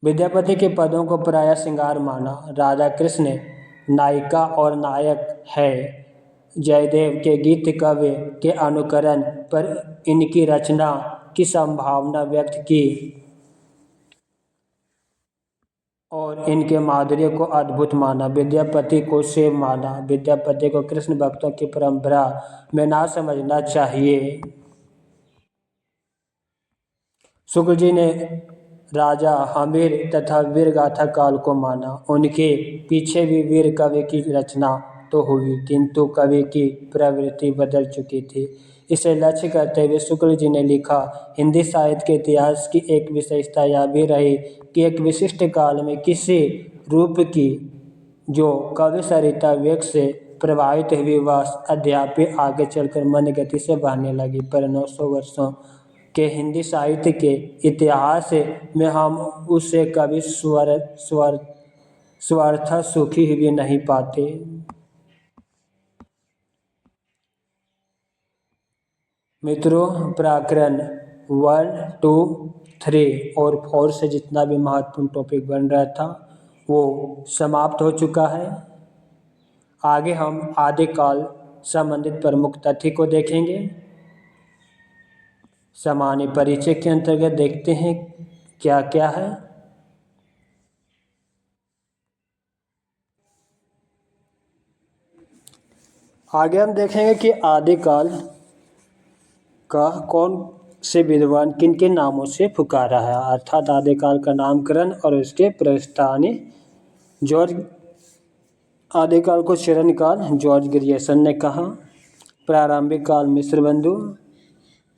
विद्यापति के पदों को प्रायः श्रृंगार माना। राधा कृष्ण नायिका और नायक है। जयदेव के गीत काव्य के अनुकरण पर इनकी रचना की संभावना व्यक्त की और इनके माधुर्य को अद्भुत माना। विद्यापति को शिव माना। विद्यापति को कृष्ण भक्तों की परंपरा में ना समझना चाहिए। शुक्ल जी ने राजा हमीर तथा वीर गाथा काल को माना। उनके पीछे भी वीर काव्य की रचना तो हुई, किंतु कवि की प्रवृत्ति बदल चुकी थी। इसे लक्ष्य करते हुए शुक्ल जी ने लिखा, हिंदी साहित्य के इतिहास की एक विशेषता यह भी रही कि एक विशिष्ट काल में किसी रूप की जो कवि सरिता वेग से प्रभावित हुई वह अद्यापि आगे चलकर मंद गति से बहने लगी। पर 900 वर्षों के हिंदी साहित्य के इतिहास में हम उसे कभी स्वार्थ सुखी हुए नहीं पाते। मित्रों, प्रकरण 1, 2, 3 और 4 से जितना भी महत्वपूर्ण टॉपिक बन रहा था वो समाप्त हो चुका है। आगे हम आदिकाल संबंधित प्रमुख तथ्य को देखेंगे। सामान्य परिचय के अंतर्गत देखते हैं क्या क्या है। आगे हम देखेंगे कि आदिकाल का कौन से विद्वान किन किन नामों से पुकारा है, अर्थात आदिकाल का नामकरण और उसके प्रस्थानी। जॉर्ज आदिकाल को चरण काल जॉर्ज ग्रियर्सन ने कहा। प्रारंभिक काल मिस्र बंधु।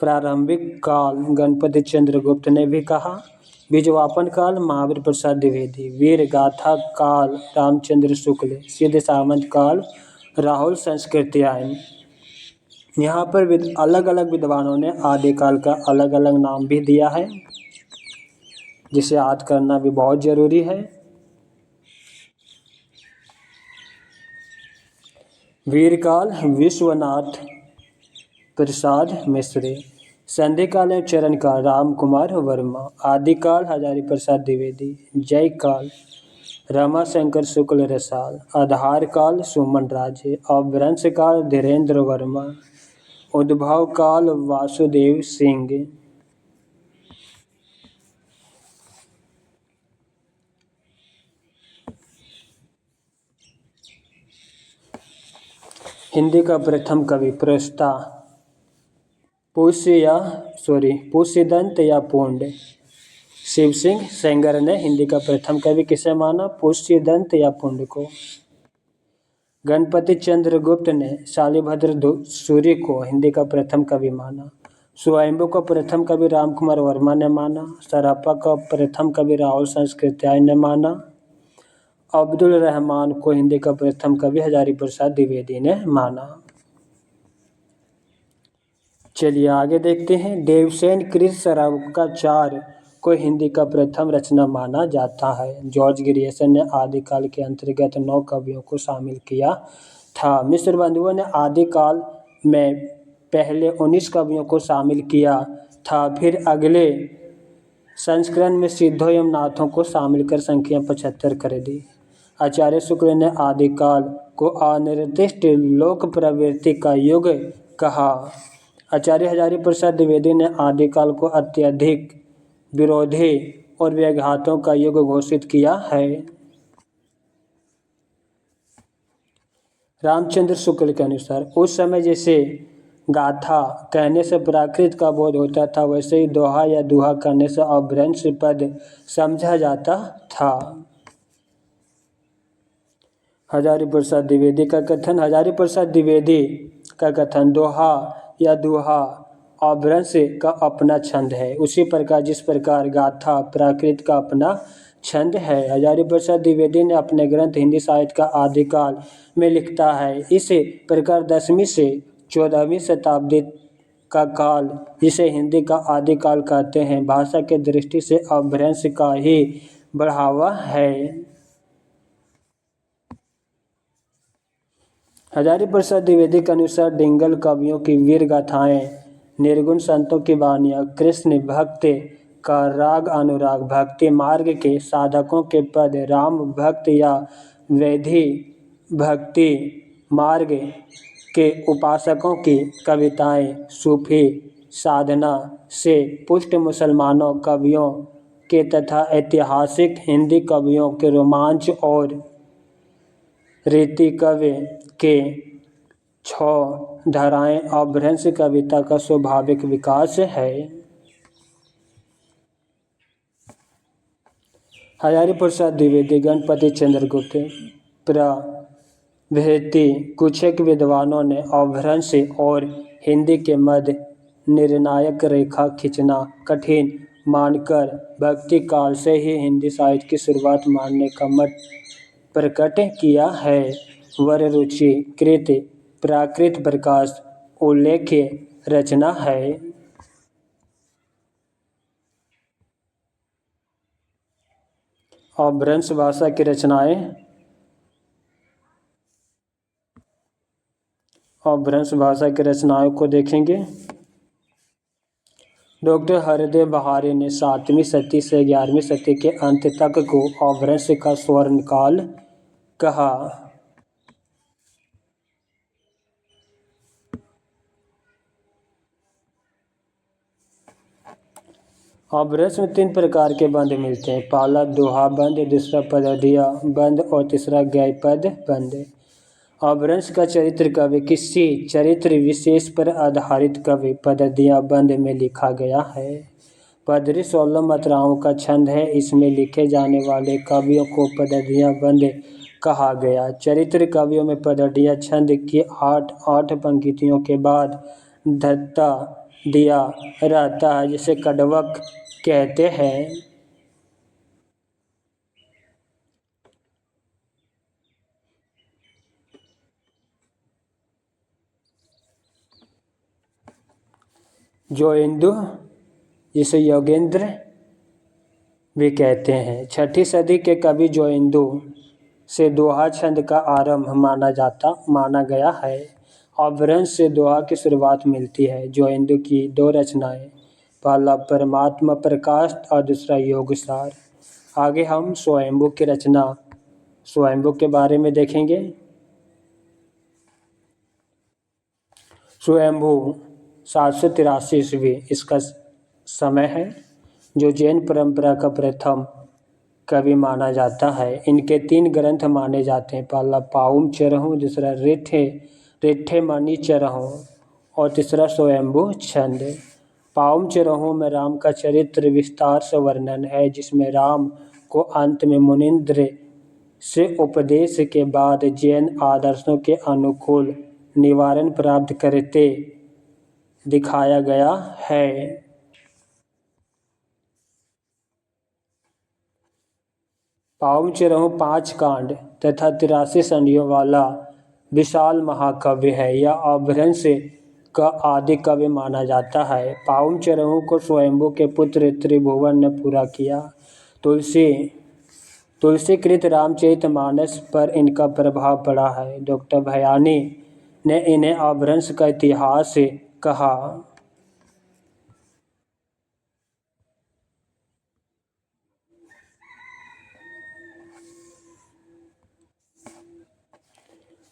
प्रारंभिक काल गणपति चंद्र गुप्त ने भी कहा। बीजवापन काल महावीर प्रसाद द्विवेदी। वीर गाथा काल रामचंद्र शुक्ल। सिद्ध सामंत काल राहुल संस्कृत्यायन। यहाँ पर अलग अलग विद्वानों ने आदिकाल का अलग अलग नाम भी दिया है, जिसे याद करना भी बहुत जरूरी है। वीरकाल विश्वनाथ प्रसाद मिश्रे। संधिकाल एवं चरण काल राम कुमार वर्मा। आदिकाल हजारी प्रसाद द्विवेदी। जय काल रमाशंकर शुक्ल रसाल। आधार काल सुमन राजे। अपभ्रंश काल धीरेन्द्र वर्मा। उद्भव काल वासुदेव सिंह। हिंदी का प्रथम कवि पुष्यदंत या पुंड। शिव सिंह सेंगर ने हिंदी का प्रथम कवि किसे माना, पुष्यदंत या पुंड को। गणपति चंद्र गुप्त ने शालिभद्र सूर्य को हिंदी का प्रथम कवि माना। स्वयंभू को प्रथम कवि रामकुमार वर्मा ने माना। सरहप्पा का प्रथम कवि राहुल संस्कृत्याय ने माना। अब्दुल रहमान को हिंदी का प्रथम कवि हजारी प्रसाद द्विवेदी ने माना। चलिए आगे देखते हैं। देवसेन कृत सरकाचार्य को हिंदी का प्रथम रचना माना जाता है। जॉर्ज ग्रियर्सन ने आदिकाल के अंतर्गत 9 कवियों को शामिल किया था। मिस्र बंधुओं ने आदिकाल में पहले 19 कवियों को शामिल किया था, फिर अगले संस्करण में सिद्धों एवं नाथों को शामिल कर संख्या 75 कर दी। आचार्य शुक्ल ने आदिकाल को अनिर्दिष्ट लोक प्रवृत्ति का युग कहा। आचार्य हजारी प्रसाद द्विवेदी ने आदिकाल को अत्यधिक विरोधी और व्याघातों का युग घोषित किया है। रामचंद्र शुक्ल के अनुसार उस समय जैसे गाथा कहने से प्राकृत का बोध होता था, वैसे ही दोहा या दुहा करने से अपभ्रंश पद समझा जाता था। हजारी प्रसाद द्विवेदी का कथन। हजारी प्रसाद द्विवेदी का कथन, दोहा या दुहा अपभ्रंश का अपना छंद है, उसी प्रकार जिस प्रकार गाथा प्राकृत का अपना छंद है। हजारी प्रसाद द्विवेदी ने अपने ग्रंथ हिंदी साहित्य का आदिकाल में लिखता है। इस प्रकार 10वीं से 14वीं शताब्दी का काल, जिसे हिंदी का आदिकाल कहते हैं, भाषा के दृष्टि से अपभ्रंश का ही बढ़ावा है। हजारी प्रसाद द्विवेदी के अनुसार डिंगल कवियों की वीर गाथाएं, निर्गुण संतों की वाणियाँ, कृष्ण भक्त का राग अनुराग, भक्ति मार्ग के साधकों के पद, राम भक्त या वैधि भक्ति मार्ग के उपासकों की कविताएं, सूफी साधना से पुष्ट मुसलमानों कवियों के तथा ऐतिहासिक हिंदी कवियों के रोमांच और रीति काव्य के 6 धाराएं अपभ्रंश कविता का स्वाभाविक विकास है। हजारी प्रसाद द्विवेदी, गणपति चंद्र गुप्त प्रभृति कुछ एक विद्वानों ने अपभ्रंश और हिंदी के मध्य निर्णायक रेखा खींचना कठिन मानकर भक्ति काल से ही हिंदी साहित्य की शुरुआत मानने का मत प्रकट किया है। वररुचि कृत प्राकृत प्रकाश उल्लेख्य रचना है। अपभ्रंश भाषा की रचनाएं। अपभ्रंश भाषा की रचनाओं को देखेंगे। डॉक्टर हरदेव बहारी ने 7वीं सदी से 11वीं सदी के अंत तक को अपभ्रंश का स्वर्णकाल कहा। अपभ्रंश में 3 प्रकार के बंध मिलते हैं। पहला दोहा बंध, दूसरा पदधिया बंध और तीसरा गद्य पद बंध। अपभ्रंश का चरित्र काव्य किसी चरित्र विशेष पर आधारित काव्य पद्धतियाँ बंद में लिखा गया है। पद्धति 16 मात्राओं का छंद है। इसमें लिखे जाने वाले काव्यों को पद्धतियाँ बंद कहा गया। चरित्र काव्यों में पद्धतियाँ छंद की 8 पंक्तियों के बाद धत्ता दिया रहता है, जिसे कडवक कहते हैं। जोइंदु, जिसे योगेंद्र भी कहते हैं। 6ठी सदी के कवि जोइंदु से दोहा छंद का आरंभ माना गया है। अपभ्रंश से दोहा की शुरुआत मिलती है। जोइंदु की 2 रचनाएं, पहला परमात्मा प्रकाश और दूसरा योगसार। आगे हम स्वयंभू की रचना स्वयंभू के बारे में देखेंगे। स्वयंभू 783 ईस्वी इसका समय है, जो जैन परंपरा का प्रथम कवि माना जाता है। इनके 3 ग्रंथ माने जाते हैं, पहला पाउम चरहु, दूसरा रिठे मणि चरहु और तीसरा स्वयंभू छंद। पाउम चरहु में राम का चरित्र विस्तार से वर्णन है, जिसमें राम को अंत में मुनिंद्र से उपदेश के बाद जैन आदर्शों के अनुकूल निवारण प्राप्त करते दिखाया गया है। पाउम चरहु 5 कांड तथा 83 संधियों वाला विशाल महाकाव्य है। यह अपभ्रंश का आदि काव्य माना जाता है। पाउम चरहु को स्वयंभू के पुत्र त्रिभुवन ने पूरा किया। तुलसीकृत रामचरितमानस पर इनका प्रभाव पड़ा है। डॉक्टर भयानी ने इन्हें अपभ्रंश का इतिहास कहा।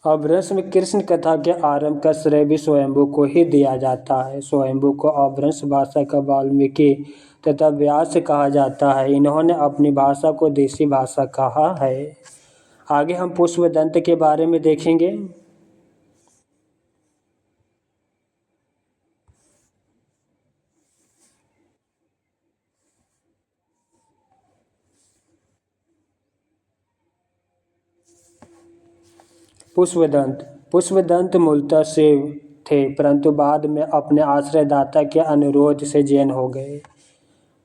अपभ्रंश में कृष्ण कथा के आरंभ का श्रेय भी स्वयंभू को ही दिया जाता है। स्वयंभू को अपभ्रंश भाषा का वाल्मीकि तथा व्यास कहा जाता है। इन्होंने अपनी भाषा को देसी भाषा कहा है। आगे हम पुष्पदंत के बारे में देखेंगे। पुष्पदंत मूलतः शिव थे, परंतु बाद में अपने आश्रयदाता के अनुरोध से जैन हो गए।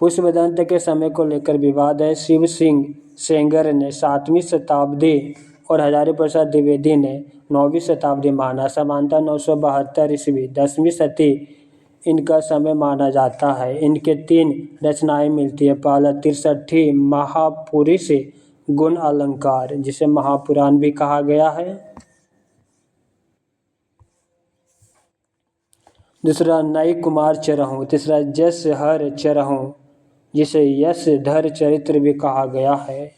पुष्पदंत के समय को लेकर विवाद है। शिव सिंह सेंगर ने 7वीं शताब्दी और हजारी प्रसाद द्विवेदी ने 9वीं शताब्दी माना। समानता 972 ईस्वी 10वीं सदी इनका समय माना जाता है। इनके 3 रचनाएं मिलती है, पहला 63 महापुरुष गुण अलंकार, जिसे महापुराण भी कहा गया है। दूसरा नई कुमार चरहु, तीसरा जस हर चरहु, जिसे यशधर चरित्र भी कहा गया है।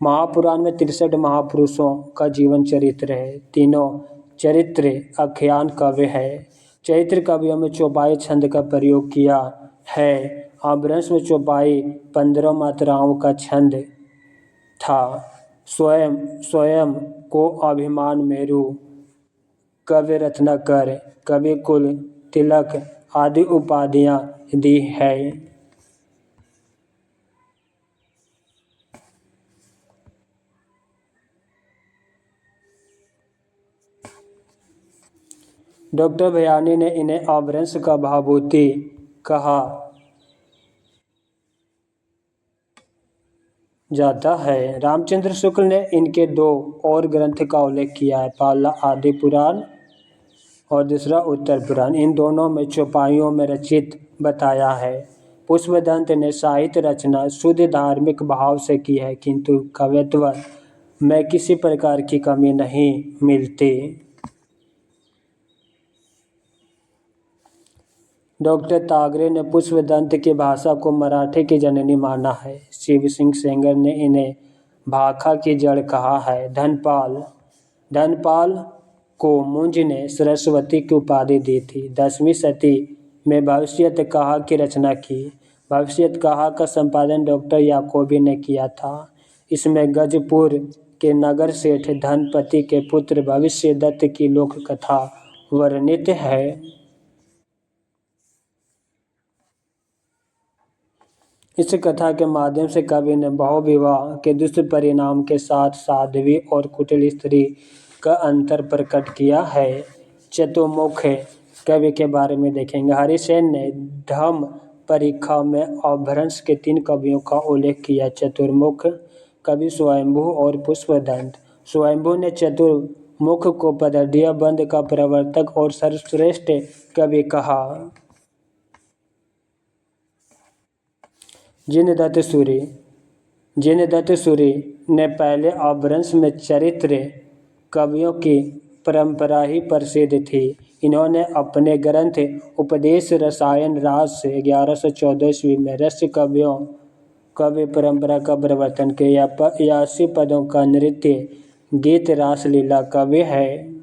महापुराण में 63 महापुरुषों का जीवन चरित्र है। तीनों चरित्र आख्यान काव्य है। चरित्र काव्यों में चौपाई छंद का प्रयोग किया है। अपभ्रंश में चौपाई 15 मात्राओं का छंद था। स्वयं को अभिमान मेरु, काव्य रत्नाकर, कवि कुल तिलक आदि उपाधियां दी है। डॉक्टर भयानी ने इन्हें अपभ्रंश का भाभूति कहा जाता है। रामचंद्र शुक्ल ने इनके 2 और ग्रंथ का उल्लेख किया है, पहला आदि पुराण और दूसरा उत्तर पुराण। इन दोनों में चौपाइयों में रचित बताया है। पुष्पदंत ने साहित्य रचना शुद्ध धार्मिक भाव से की है, किंतु कवित्व में किसी प्रकार की कमी नहीं मिलती। डॉक्टर तागरे ने पुष्पदंत की भाषा को मराठी की जननी माना है। शिव सिंह सेंगर ने इन्हें भाखा की जड़ कहा है। धनपाल को मुंज ने सरस्वती की उपाधि दी थी। 10वीं सदी में भविष्यत कहा की रचना की। भविष्यत कहा का संपादन डॉक्टर याकोबी ने किया था। इसमें गजपुर के नगर सेठ धनपति के पुत्र भविष्य दत्त की लोक कथा वर्णित है। इस कथा के माध्यम से कवि ने बहुविवाह के दुष्परिणाम के साथ साध्वी और कुटिल स्त्री का अंतर प्रकट किया है। चतुर्मुख कवि के बारे में देखेंगे। हरिसेन ने धम्म परीक्षा में अपभ्रंश के 3 कवियों का उल्लेख किया। चतुर्मुख कवि स्वयंभू और पुष्पदंत। स्वयंभू ने चतुर्मुख को पद्य बंध का प्रवर्तक और सर्वश्रेष्ठ कवि कहा। जिनदत्त सूरि ने पहले अपभ्रंश में चरित्र कवियों की परंपरा ही प्रसिद्ध थी। इन्होंने अपने ग्रंथ उपदेश रसायन रास से 1114 ईस्वी में रस्य कवि परंपरा का प्रवर्तन किया। 80 पदों का नृत्य गीत रासलीला काव्य है।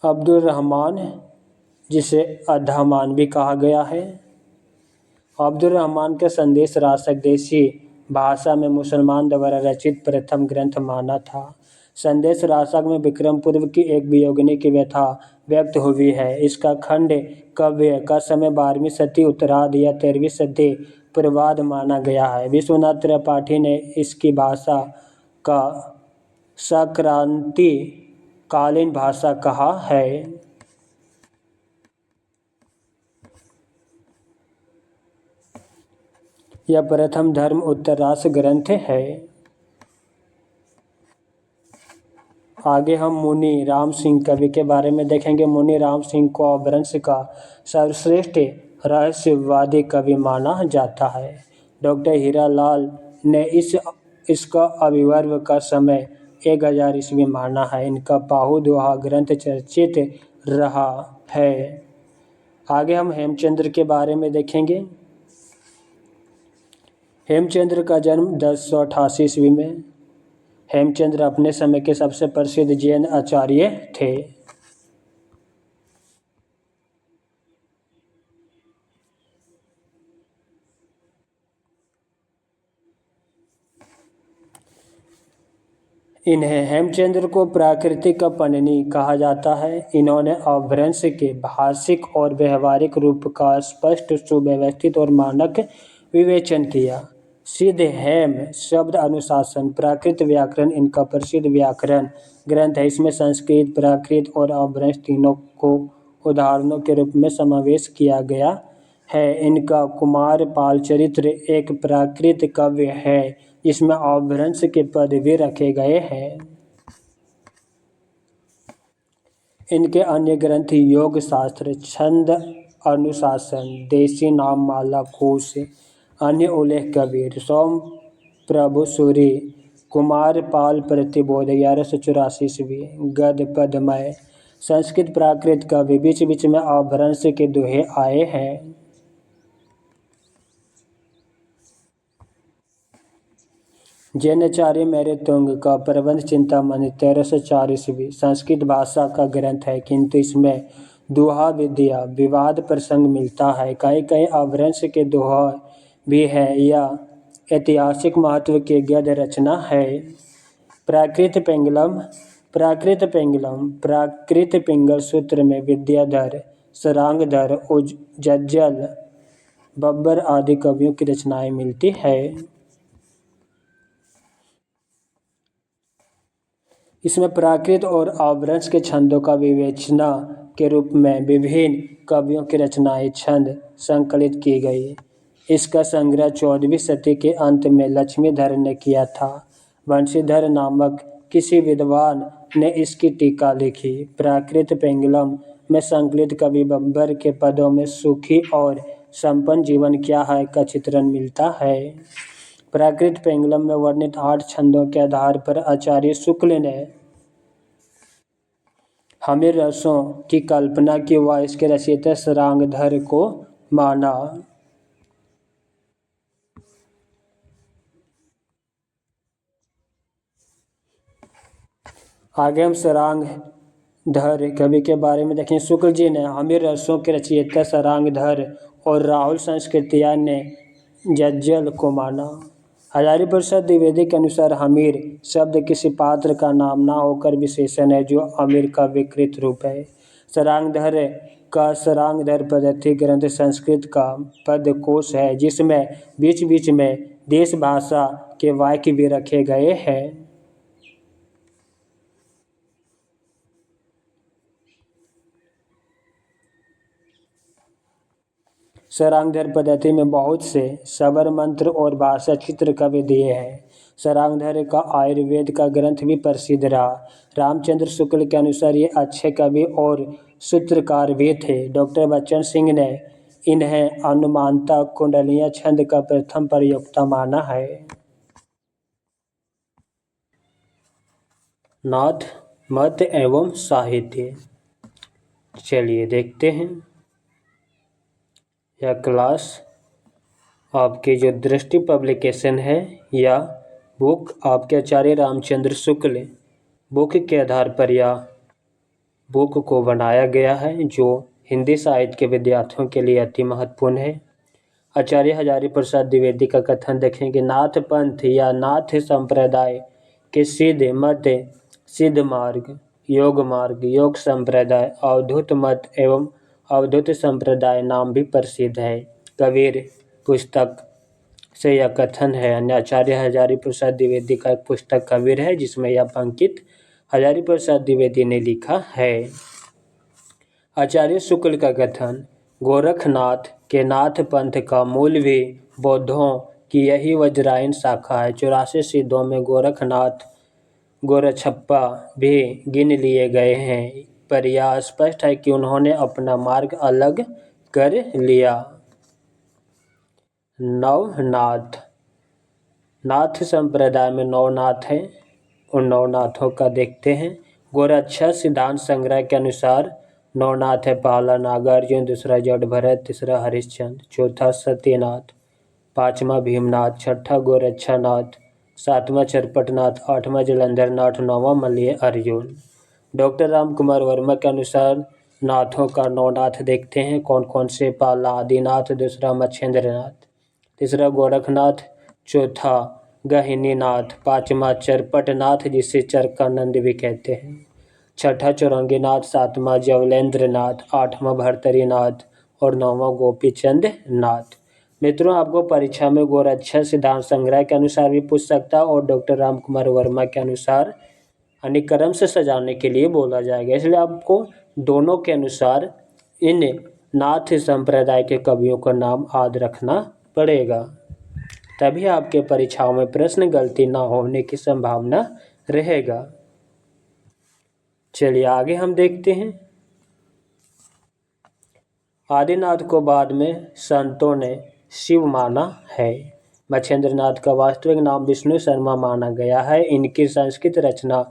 अब्दुल रहमान, जिसे अद्दामान भी कहा गया है। अब्दुल रहमान के संदेश रासक देसी भाषा में मुसलमान द्वारा रचित प्रथम ग्रंथ माना था। संदेश रासक में विक्रम पूर्व की एक वियोगिनी की व्यथा व्यक्त हुई है। इसका खंड काव्य का समय 12वीं सदी उत्तरार्ध या 13वीं सदी पूर्वार्ध माना गया है। विश्वनाथ त्रिपाठी ने इसकी भाषा का संक्रांति कालीन भाषा कहा है। यह प्रथम धर्म उत्तरार्ष ग्रंथ है। आगे हम मुनि राम सिंह कवि के बारे में देखेंगे। मुनि राम सिंह को अपभ्रंश का सर्वश्रेष्ठ रहस्यवादी कवि माना जाता है। डॉक्टर हीरालाल ने इसका आविर्भाव का समय 1000 ईस्वी माना है। इनका पाहु दोहा ग्रंथ चर्चित रहा है। आगे हम हेमचंद्र के बारे में देखेंगे। हेमचंद्र का जन्म 1088 ईस्वी में। हेमचंद्र अपने समय के सबसे प्रसिद्ध जैन आचार्य थे। इन्हें हेमचंद्र को प्राकृतिक पन्नी कहा जाता है। इन्होंने अपभ्रंश के भाषिक और व्यवहारिक रूप का स्पष्ट, सुव्यवस्थित और मानक विवेचन किया। सिद्ध हेम शब्द अनुशासन, प्राकृत व्याकरण इनका प्रसिद्ध व्याकरण ग्रंथ है। इसमें संस्कृत, प्राकृत और अपभ्रंश तीनों को उदाहरणों के रूप में समावेश किया गया है। इनका कुमारपाल चरित्र एक प्राकृत काव्य है जिसमें अपभ्रंश के पद भी रखे गए हैं। इनके अन्य ग्रंथ योग शास्त्र, छंद अनुशासन, देशी नाम माला, कोश, अन्य उल्लेख कबीर, सोम प्रभु सूरि, कुमारपाल प्रतिबोध 1184 ईस्वी, गद्य पद्यमय, संस्कृत प्राकृत कवि, बीच बीच में अपभ्रंश के दोहे आए हैं। जैनाचार्य मैत्रेयी का प्रबंध चिंतामणि 1304 ईस्वी संस्कृत भाषा का ग्रंथ है, किंतु इसमें दोहा विद्या विवाद प्रसंग मिलता है। कई अपभ्रंश के दोहा भी है। यह ऐतिहासिक महत्व की गद्य रचना है। प्राकृत पिंगल सूत्र में विद्याधर, सरांगधर, उज्जल, बब्बर आदि कवियों की रचनाएं मिलती है। इसमें प्राकृत और अपभ्रंश के छंदों का विवेचना के रूप में विभिन्न कवियों की रचनाएं छंद संकलित की गई। इसका संग्रह 14वीं सदी के अंत में लक्ष्मीधर ने किया था। बंशीधर नामक किसी विद्वान ने इसकी टीका लिखी। प्राकृत पिंगलम में संकलित कवि बब्बर के पदों में सुखी और संपन्न जीवन क्या है का चित्रण मिलता है। प्राकृत पिंगलम में वर्णित 8 छंदों के आधार पर आचार्य शुक्ल ने हमें रसों की कल्पना की व इसके रचयिता सरांगधर को माना। आगे हम धर कवि के बारे में देखें, शुक्ल जी ने हमीर रसों के रचयिता सरांगधर और राहुल संस्कृतिया ने जज्जल को माना। हजारी प्रसाद द्विवेदी के अनुसार हमीर शब्द किसी पात्र का नाम ना होकर विशेषण है जो अमीर का विकृत रूप है। सरांगधर का सरांगधर पद्धति ग्रंथ संस्कृत का पदकोश है जिसमें बीच बीच में देश भाषा के वाक्य भी रखे गए हैं। सरांगधर पद्धति में बहुत से सबर मंत्र और भाषा चित्र कवि दिए हैं। सरांगधर का आयुर्वेद का ग्रंथ भी प्रसिद्ध रहा। रामचंद्र शुक्ल के अनुसार ये अच्छे कवि और सूत्रकार भी थे। डॉक्टर बच्चन सिंह ने इन्हें अनुमानता कुंडलिया छंद का प्रथम प्रयोक्ता माना है। नाथ मत एवं साहित्य, चलिए देखते हैं। यह क्लास आपकी जो दृष्टि पब्लिकेशन है या बुक आपके आचार्य रामचंद्र शुक्ल बुक के आधार पर यह बुक को बनाया गया है जो हिंदी साहित्य के विद्यार्थियों के लिए अति महत्वपूर्ण है। आचार्य हजारी प्रसाद द्विवेदी का कथन देखेंगे, नाथ पंथ या नाथ संप्रदाय के सिद्ध मत सिद्ध मार्ग, योग संप्रदाय, अवधूत मत एवं अवधूत संप्रदाय नाम भी प्रसिद्ध है। कबीर पुस्तक से यह कथन है। अन्य आचार्य हजारी प्रसाद द्विवेदी का एक पुस्तक कबीर है जिसमें यह पंक्ति हजारी प्रसाद द्विवेदी ने लिखा है। आचार्य शुक्ल का कथन, गोरखनाथ के नाथ पंथ का मूल भी बौद्धों की यही वज्रायन शाखा है। 84 सिद्धों में गोरखनाथ गोरछप्पा भी गिन लिए गए हैं, पर यह स्पष्ट है कि उन्होंने अपना मार्ग अलग कर लिया। नवनाथ, नाथ संप्रदाय में नवनाथ हैं, उन नवनाथों का देखते हैं। गोरक्षा सिद्धांत संग्रह के अनुसार नवनाथ है, पहला नागार्जुन, दूसरा जड़ भरत, तीसरा हरिश्चंद्र, चौथा सत्यनाथ, पांचवा भीमनाथ, छठा गोरक्षानाथ, सातवां चरपटनाथ, आठवां जलंधरनाथ, नौवां मलय अर्जुन। डॉक्टर राम कुमार वर्मा के अनुसार नाथों का नवनाथ देखते हैं कौन कौन से, पहला आदिनाथ, दूसरा मच्छेंद्रनाथ, तीसरा गोरखनाथ, चौथा गहिनीनाथ, पांचवा चरपटनाथ जिसे चरकानंद भी कहते हैं, छठा चौरंगीनाथ, सातवां जवलेंद्रनाथ, आठवां भरतरीनाथ और नौवां गोपीचंद नाथ। मित्रों, आपको परीक्षा में गोरक्षा सिद्धांत संग्रह के अनुसार भी पूछ सकता है और डॉक्टर राम कुमार वर्मा के अनुसार अनुक्रम से सजाने के लिए बोला जाएगा, इसलिए आपको दोनों के अनुसार इन नाथ संप्रदाय के कवियों का नाम याद रखना पड़ेगा, तभी आपके परीक्षाओं में प्रश्न गलती ना होने की संभावना रहेगा। चलिए आगे हम देखते हैं। आदिनाथ को बाद में संतों ने शिव माना है। मच्छेंद्रनाथ का वास्तविक नाम विष्णु शर्मा माना गया है। इनकी संस्कृत रचना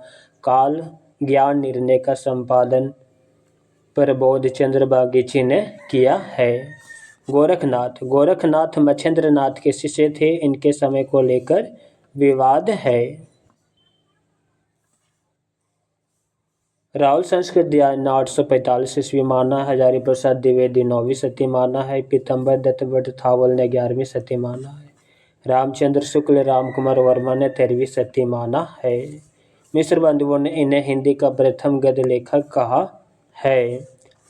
काल ज्ञान निर्णय का संपादन प्रबोध चंद्र बागीची ने किया है। गोरखनाथ, गोरखनाथ मच्छेंद्रनाथ के शिष्य थे, इनके समय को लेकर विवाद है। राहुल संस्कृत ने 845 ईस्वी माना है। हजारी प्रसाद द्विवेदी 9वीं शती माना है। पीतम्बर दत्त वटथावल ने 11वीं शती माना है। रामचंद्र शुक्ल राम कुमार वर्मा ने 13वीं शती माना है। मिश्र बंधुओं ने इन्हें हिंदी का प्रथम गद्य लेखक कहा है।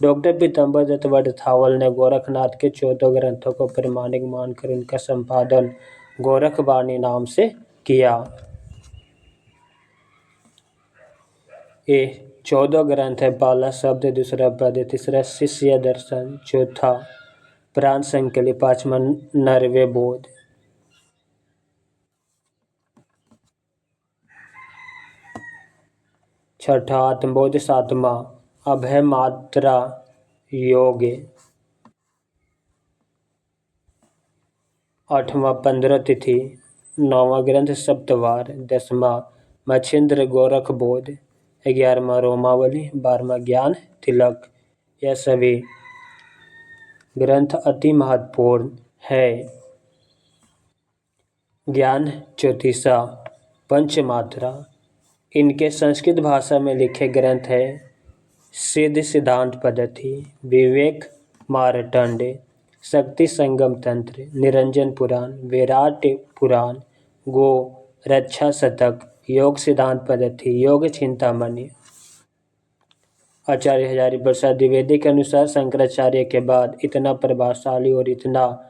डॉक्टर पीतम्बर दत्त वटथावल ने गोरखनाथ के 14 ग्रंथों को प्रमाणिक मानकर उनका संपादन गोरखवाणी नाम से किया। ये 14 ग्रंथ है, पहला शब्द, दूसरा पद, तीसरा शिष्य दर्शन, चौथा प्राण संकली, पांचवा नरवे बोध। छठा आत्मबोध, सातवां अभय मात्रा योग, आठवां 15 तिथि, नौवां ग्रंथ सप्तवार, 10वां मच्छिंद्र गोरख बोध, 11वां रोमावली, 12वां ज्ञान तिलक। यह सभी ग्रंथ अति महत्वपूर्ण है। ज्ञान ज्योतिषा पंचमात्रा, इनके संस्कृत भाषा में लिखे ग्रंथ है। सिद्ध सिद्धांत पद्धति, विवेक मार्तंड, शक्ति संगम तंत्र, निरंजन पुराण, विराट पुराण, गो रक्षा शतक, योग सिद्धांत पद्धति, योग चिंतामणि। आचार्य हजारी प्रसाद द्विवेदी के अनुसार शंकराचार्य के बाद इतना प्रभावशाली और इतना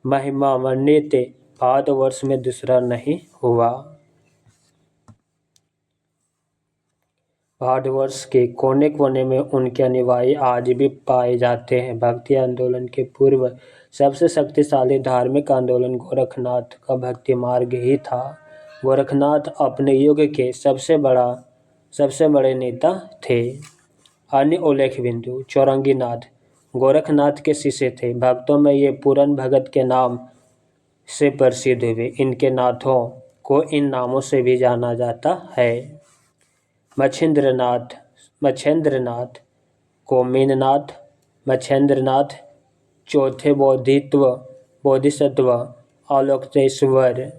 महिमान्वित भारतवर्ष में दूसरा नहीं हुआ। भारतवर्ष के कोने कोने में उनके अनुयायी आज भी पाए जाते हैं। भक्ति आंदोलन के पूर्व सबसे शक्तिशाली धार्मिक आंदोलन गोरखनाथ का भक्ति मार्ग ही था। गोरखनाथ अपने युग के सबसे बड़े नेता थे। अन्य उल्लेख बिंदु, चौरंगीनाथ गोरखनाथ के शिष्य थे। भक्तों में ये पूरन भगत के नाम से प्रसिद्ध हुए। इनके नाथों को इन नामों से भी जाना जाता है। मच्छेंद्रनाथ को मीननाथ, मच्छेंद्रनाथ चौथे बोधिसत्व आलोकेश्वर।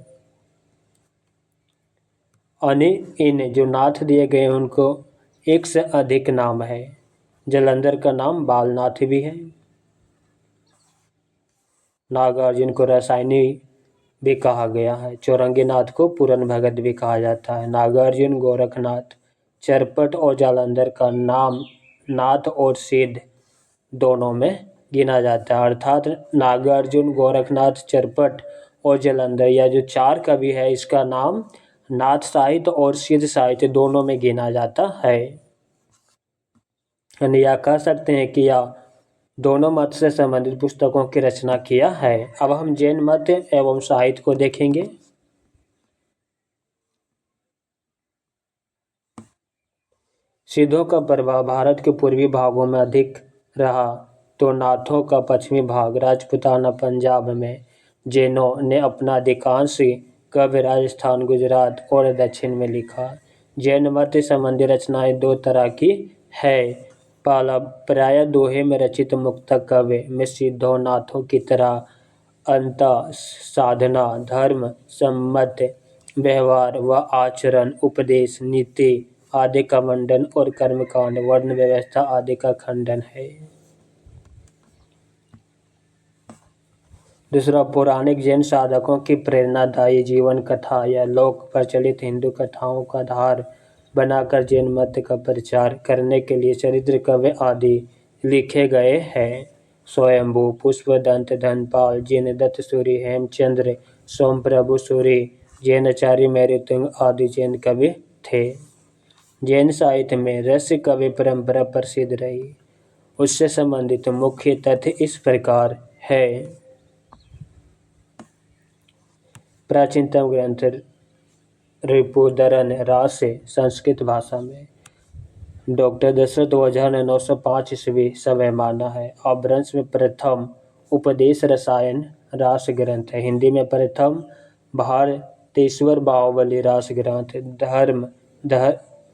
इन जो नाथ दिए गए उनको एक से अधिक नाम है। जलंधर का नाम बालनाथ भी है। नागार्जुन को रसायनी भी कहा गया है। चौरंगीनाथ को पूरन भगत भी कहा जाता है। नागार्जुन, गोरखनाथ, चरपट और जालंधर का नाम नाथ और सिद्ध दोनों में गिना जाता है। अर्थात नागार्जुन, गोरखनाथ, चरपट और जालंधर यह जो चार कवि है इसका नाम नाथ साहित्य और सिद्ध साहित्य दोनों में गिना जाता है। या कह सकते हैं कि यह दोनों मत से संबंधित पुस्तकों की रचना किया है। अब हम जैन मत एवं साहित्य को देखेंगे। सिद्धों का प्रभाव भारत के पूर्वी भागों में अधिक रहा तो नाथों का पश्चिमी भाग राजपूताना पंजाब में जैनों ने अपना अधिकांश काव्य राजस्थान, गुजरात और दक्षिण में लिखा। जैन मत संबंधी रचनाएं दो तरह की है। पहला प्राय दोहे में रचित मुक्तक काव्य में सिद्धों नाथों की तरह अंत साधना, धर्म सम्मत व्यवहार व आचरण, उपदेश, नीति आदि का मंडन और कर्मकांड, वर्ण व्यवस्था आदि का खंडन है। दूसरा, पौराणिक जैन साधकों की प्रेरणादायी जीवन कथा या लोक प्रचलित हिंदू कथाओं का आधार बनाकर जैन मत का प्रचार करने के लिए चरित्र काव्य आदि लिखे गए हैं। स्वयंभू, पुष्पदंत, धनपाल, जिनदत्त सूरि, हेमचंद्र, सोमप्रभु सूरि, जैनाचार्य मैरुतुंग आदि जैन कवि थे। जैन साहित्य में रस्य काव्य परंपरा प्रसिद्ध रही। उससे संबंधित मुख्य तथ्य इस प्रकार है। प्राचीनतम ग्रंथ रिपुदरन रास संस्कृत भाषा में डॉक्टर दशरथ ओझा ने 905 ईस्वी समय माना है। अपभ्रंश में प्रथम उपदेश रसायन रास ग्रंथ है। हिंदी में प्रथम भारतेश्वर बाहुबली रास ग्रंथ,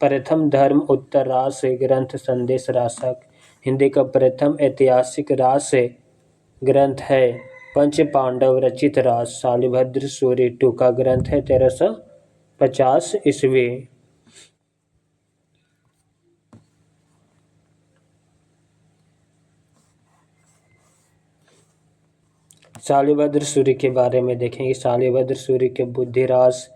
प्रथम धर्म उत्तर रास ग्रंथ संदेश रासक। हिंदी का प्रथम ऐतिहासिक रास ग्रंथ है पंच पांडव रचित रास। शालिभद्र सूरि टूका ग्रंथ है 1350 ईस्वी। शालिभद्र सूरि के बारे में देखेंगे। शालिभद्र सूरि के बुद्धिरास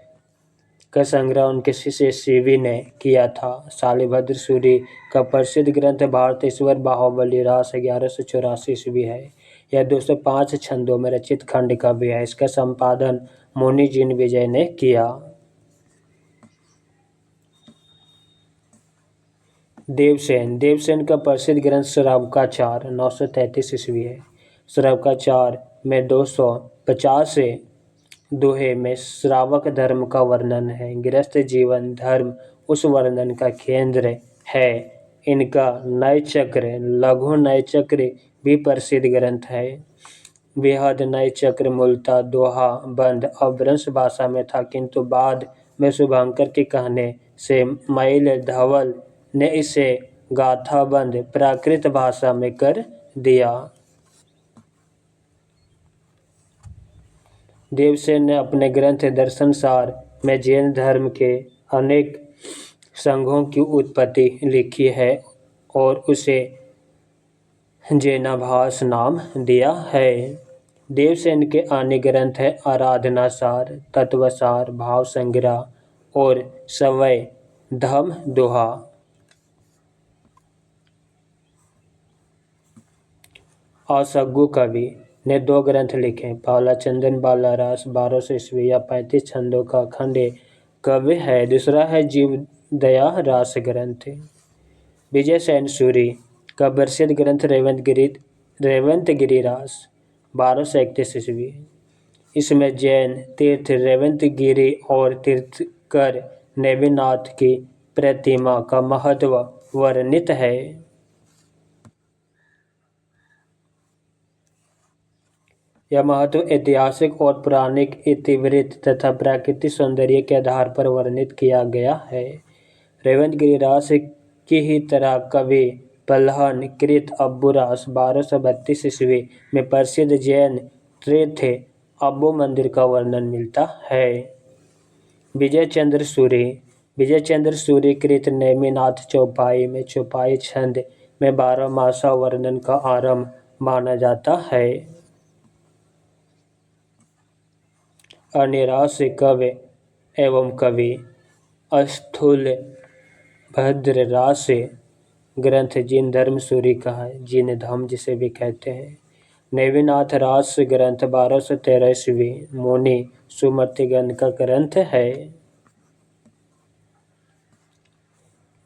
का संग्रह उनके शिष्य शिवी ने किया था। शालिभद्र सूरि का प्रसिद्ध ग्रंथ भारतेश्वर बाहुबली रास 1184 ईस्वी है। यह 205 छंदों में रचित खंड काव्य है। इसका संपादन मुनि जिन विजय ने किया। देवसेन का प्रसिद्ध ग्रंथ श्रावकाचार 933 ईस्वी है। श्रावकाचार में 250 दोहे में श्रावक धर्म का वर्णन है। गृहस्थ जीवन धर्म उस वर्णन का केंद्र है। इनका नय चक्र, लघु नय चक्र भी प्रसिद्ध ग्रंथ है। बृहद नय चक्र मूलतः दोहा बंद अपभ्रंश भाषा में था, किंतु बाद में शुभंकर के कहने से मैल धवल ने इसे गाथाबंद प्राकृत भाषा में कर दिया। देवसेन ने अपने ग्रंथ दर्शनसार में जैन धर्म के अनेक संघों की उत्पत्ति लिखी है और उसे जैनाभास नाम दिया है। देवसेन के अन्य ग्रंथ है आराधना सार, तत्वसार, भाव संग्रह और सवय धम दोहा। असग्गु कवि ने 2 ग्रंथ लिखे। पहला चंदन बाला रास 1200 ईस्वी या 35 छंदों का अखंड काव्य है। दूसरा है जीव दया रास ग्रंथ। विजय सेन सूरी का प्रसिद्ध ग्रंथ रेवंतगिरी रास 1231 ईस्वी। इसमें जैन तीर्थ रेवंतगिरी और तीर्थकर नेमिनाथ की प्रतिमा का महत्व वर्णित है। यह महत्व ऐतिहासिक और पौराणिक इतिवृत्त तथा प्राकृतिक सौंदर्य के आधार पर वर्णित किया गया है। रेवंतगिरी रास की ही तरह कवि पल्हन कृत अब्बू रास 1232 ईस्वी में प्रसिद्ध जैन तीर्थ अब्बू मंदिर का वर्णन मिलता है। विजय चंद्र सूरी कृत नेमिनाथ चौपाई में चौपाई छंद में 12 मासा वर्णन का आरंभ माना जाता है। अन्य रास काव्य एवं कवि स्थूल भद्र रास ग्रंथ जिन धर्म सूरी का है, जिन धम जिसे भी कहते हैं। नेमिनाथ रास ग्रंथ 1213 ईस्वी मुनि सुमतिगण का ग्रंथ है।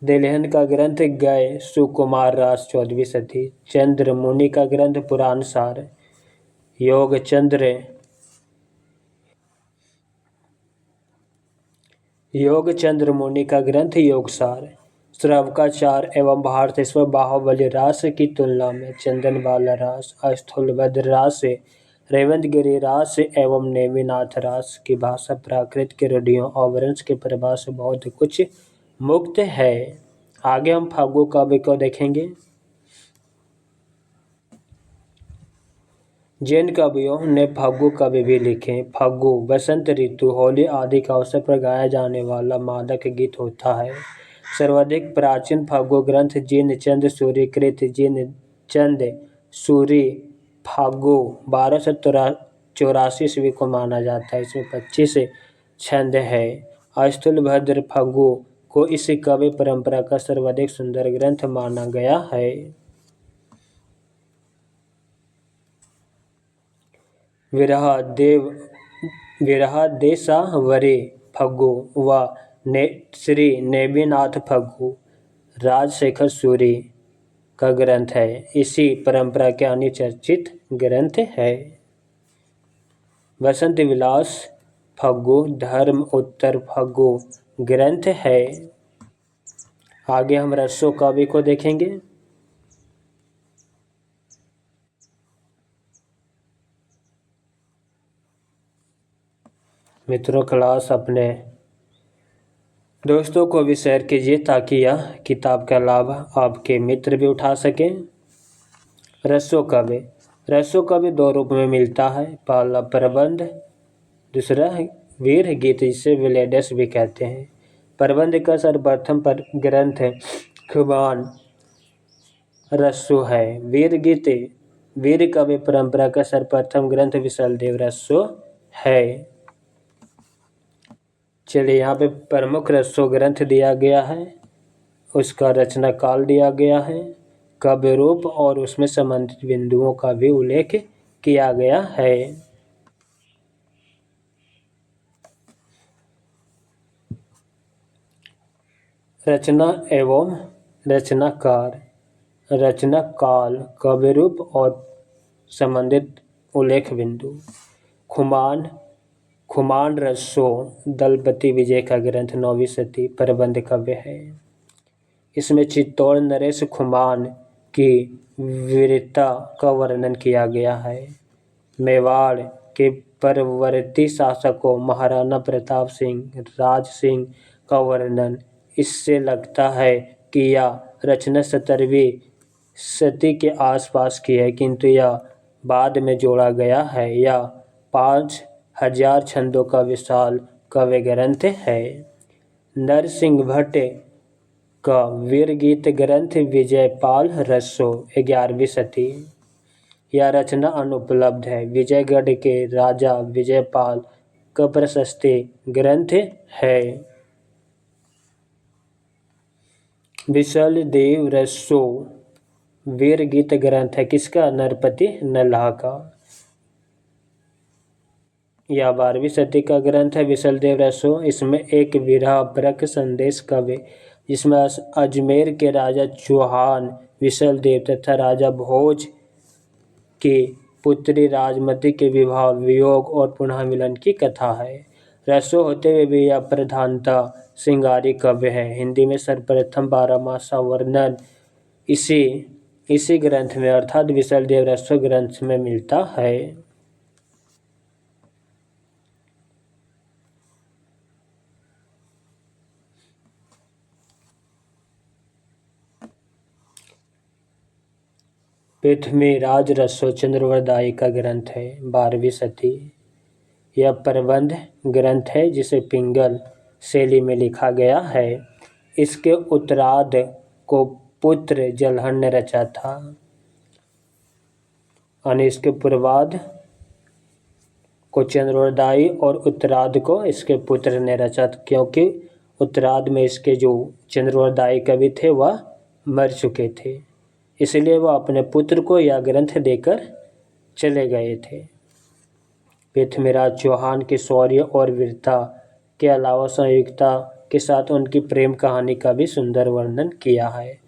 दिलहन का ग्रंथ गय सुकुमार रास 14वीं सदी। चंद्र मुनि का ग्रंथ पुराण सार। योग चंद्र मुनि का ग्रंथ योगसार। श्रवकाचार एवं भारतेश्वर बाहुबली रास की तुलना में चंदन बाला रास, स्थूलभद्र रास, रेवंतगिरी रास एवं नेमिनाथ रास की भाषा प्राकृत के रूढ़ियों और वंश के प्रभाव से बहुत कुछ मुक्त है। आगे हम फागु काव्य को देखेंगे। जैन कवियों ने फागु काव्य भी लिखे। फागु बसंत ऋतु, होली आदि के अवसर पर गाया जाने वाला मादक गीत होता है। सर्वाधिक प्राचीन फागु ग्रंथ जिन चंद सूरी कृत जिन चंद सूरी फागु 1284 ईस्वी को माना जाता है। इसमें 25 छंद है। स्थूलभद्र फागु को इस काव्य परंपरा का सर्वाधिक सुंदर ग्रंथ माना गया है। विरहादेशावरी फागु व श्री नेमिनाथ फागु राजशेखर सूरी का ग्रंथ है। इसी परंपरा के अन्य चर्चित ग्रंथ है। वसंत विलास फागु धर्म उत्तर फागु ग्रंथ है। आगे हम रसो काव्य को देखेंगे। मित्रों, क्लास अपने दोस्तों को भी शेयर कीजिए ताकि यह किताब का लाभ आपके मित्र भी उठा सकें। रसो काव्य 2 रूप में मिलता है। पहला प्रबंध, दूसरा वीर गीत जिसे विलेडस भी कहते हैं। प्रबंध का सर्वप्रथम ग्रंथ खुमान रसो है। वीर काव्य परंपरा का सर्वप्रथम ग्रंथ विशालदेव रसो है। चलिए, यहाँ पे प्रमुख रसो ग्रंथ दिया गया है, उसका रचना काल दिया गया है, काव्य रूप और उसमें संबंधित बिंदुओं का भी उल्लेख किया गया है। रचना एवं रचनाकार, रचना काल, काव्य रूप और संबंधित उल्लेख बिंदु। खुमान रसो दलपति विजय का ग्रंथ 9वीं सदी प्रबंध काव्य है। इसमें चित्तौड़ नरेश खुमान की वीरता का वर्णन किया गया है। मेवाड़ के परवर्ती शासकों महाराणा प्रताप सिंह, राज सिंह का वर्णन इससे लगता है कि यह रचना 17वीं सदी के आसपास की है, किंतु यह बाद में जोड़ा गया है। यह 5000 छंदों का विशाल काव्य ग्रंथ है। नरसिंह भट्ट का वीर गीत ग्रंथ विजयपाल रसो 11वीं सदी। यह रचना अनुपलब्ध है। विजयगढ़ के राजा विजयपाल का प्रशस्ति ग्रंथ है। विसल देव रसो वीर गीत ग्रंथ है किसका? नरपति नल्हा का। यह 12वीं सदी का ग्रंथ है विसल देव रसो। इसमें एक विरह परक संदेश काव्य जिसमें अजमेर के राजा चौहान विसल देव तथा राजा भोज की पुत्री राजमती के विवाह वियोग और पुनः मिलन की कथा है। रसो होते हुए भी यह प्रधानता श्रृंगारी काव्य है। हिंदी में सर्वप्रथम 12 मासा वर्णन इसी ग्रंथ में अर्थात विसल देव रसो ग्रंथ में मिलता है। पृथ्वीराज रसो चंद्रवरदाई का ग्रंथ है 12वीं सदी। यह प्रबंध ग्रंथ है जिसे पिंगल शैली में लिखा गया है। इसके उत्तरार्ध को पुत्र जलहन ने रचा था और इसके पूर्वार्ध को चंद्रवरदाई और उत्तरार्ध को इसके पुत्र ने रचा था, क्योंकि उत्तरार्ध में इसके जो चंद्रवरदाई कवि थे वह मर चुके थे, इसलिए वह अपने पुत्र को यह ग्रंथ देकर चले गए थे। पृथ्वीराज चौहान के शौर्य और वीरता के अलावा संयुक्ता के साथ उनकी प्रेम कहानी का भी सुंदर वर्णन किया है।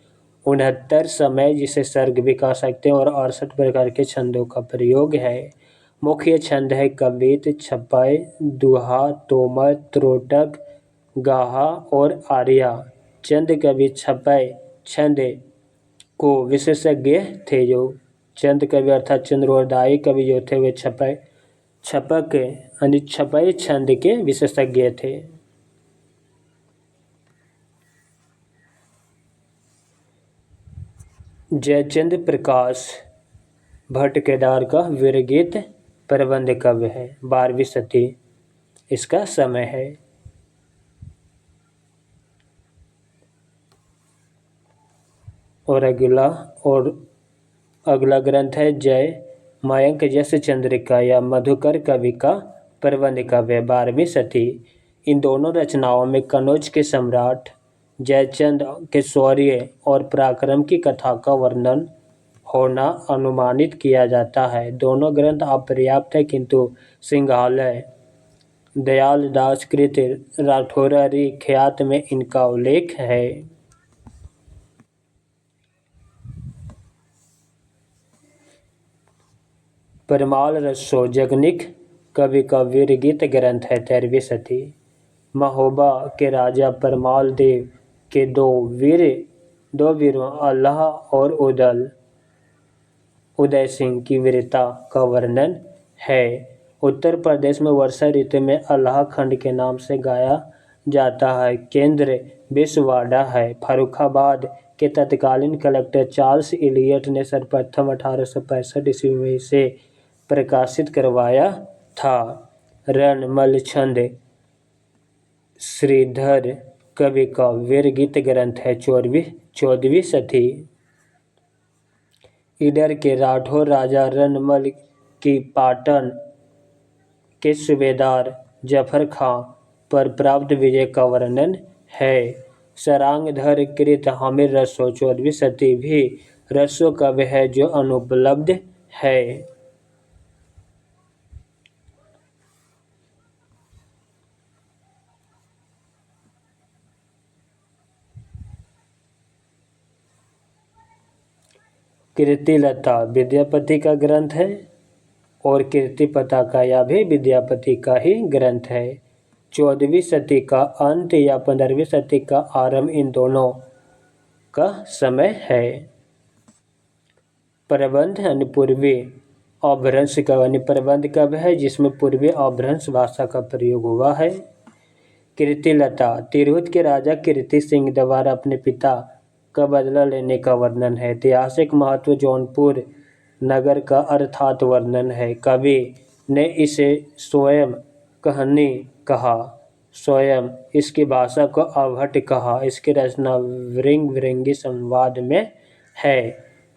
69 समय जिसे सर्ग भी कह सकते हैं और 68 प्रकार के छंदों का प्रयोग है। मुख्य छंद है कवित, छपाई, दुहा, तोमर, त्रोटक, गाहा और आर्या। चंद कवि छपाई छंद को विशेषज्ञ थे। जो चंद कवि अर्थात चंद्रवरदाई कवि जो थे वे छपाई छंद के विशेषज्ञ थे। जयचंद प्रकाश भट्ट केदार का वीरगीत प्रबंध काव्य है 12वीं सदी इसका समय है। और अगला ग्रंथ है जय मयंक जस चंद्रिका या मधुकर कवि का प्रबंध काव्य 12वीं सदी। इन दोनों रचनाओं में कनौज के सम्राट जयचंद के शौर्य और पराक्रम की कथा का वर्णन होना अनुमानित किया जाता है। दोनों ग्रंथ अपर्याप्त है, किंतु सिंघालय दयाल दास कृत राठौरी ख्यात में इनका उल्लेख है। परमाल रसो जगनिक कवि का वीरगीत ग्रंथ है 13वीं सदी। महोबा के राजा परमाल देव के दो वीरों अल्लाह और उदय सिंह की वीरता का वर्णन है। उत्तर प्रदेश में वर्षा ऋतु में अल्लाह खंड के नाम से गाया जाता है। केंद्र बिस्वाड़ा है। फर्रुखाबाद के तत्कालीन कलेक्टर चार्ल्स इलियट ने सर्वप्रथम 1865 ईस्वी में इसे प्रकाशित करवाया था। रणमल छंद श्रीधर कवि का वीरगीत ग्रंथ है 14वीं सदी। इधर के राठौर राजा रणमल की पाटन के सूबेदार जफर खां पर प्राप्त विजय का वर्णन है। सरांगधर कृत हामिर रसो 14वीं सदी भी रसो काव्य है जो अनुपलब्ध है। कीर्तिलता विद्यापति का ग्रंथ है और कीर्ति पताका यह भी विद्यापति का ही ग्रंथ है। 14वीं सदी का अंत या 15वीं सदी का आरंभ इन दोनों का समय है। प्रबंध यानी पूर्वी अपभ्रंश का प्रबंध काव्य है जिसमें पूर्वी अपभ्रंश भाषा का प्रयोग हुआ है। कीर्तिलता तिरहुत के राजा कीर्ति सिंह द्वारा अपने पिता का बदला लेने का वर्णन है। ऐतिहासिक महत्व जौनपुर नगर का अर्थात वर्णन है। कवि ने इसे स्वयं कहानी कहा। स्वयं इसकी भाषा को अवहट कहा। इसकी रचना वृंग वृंगी संवाद में है।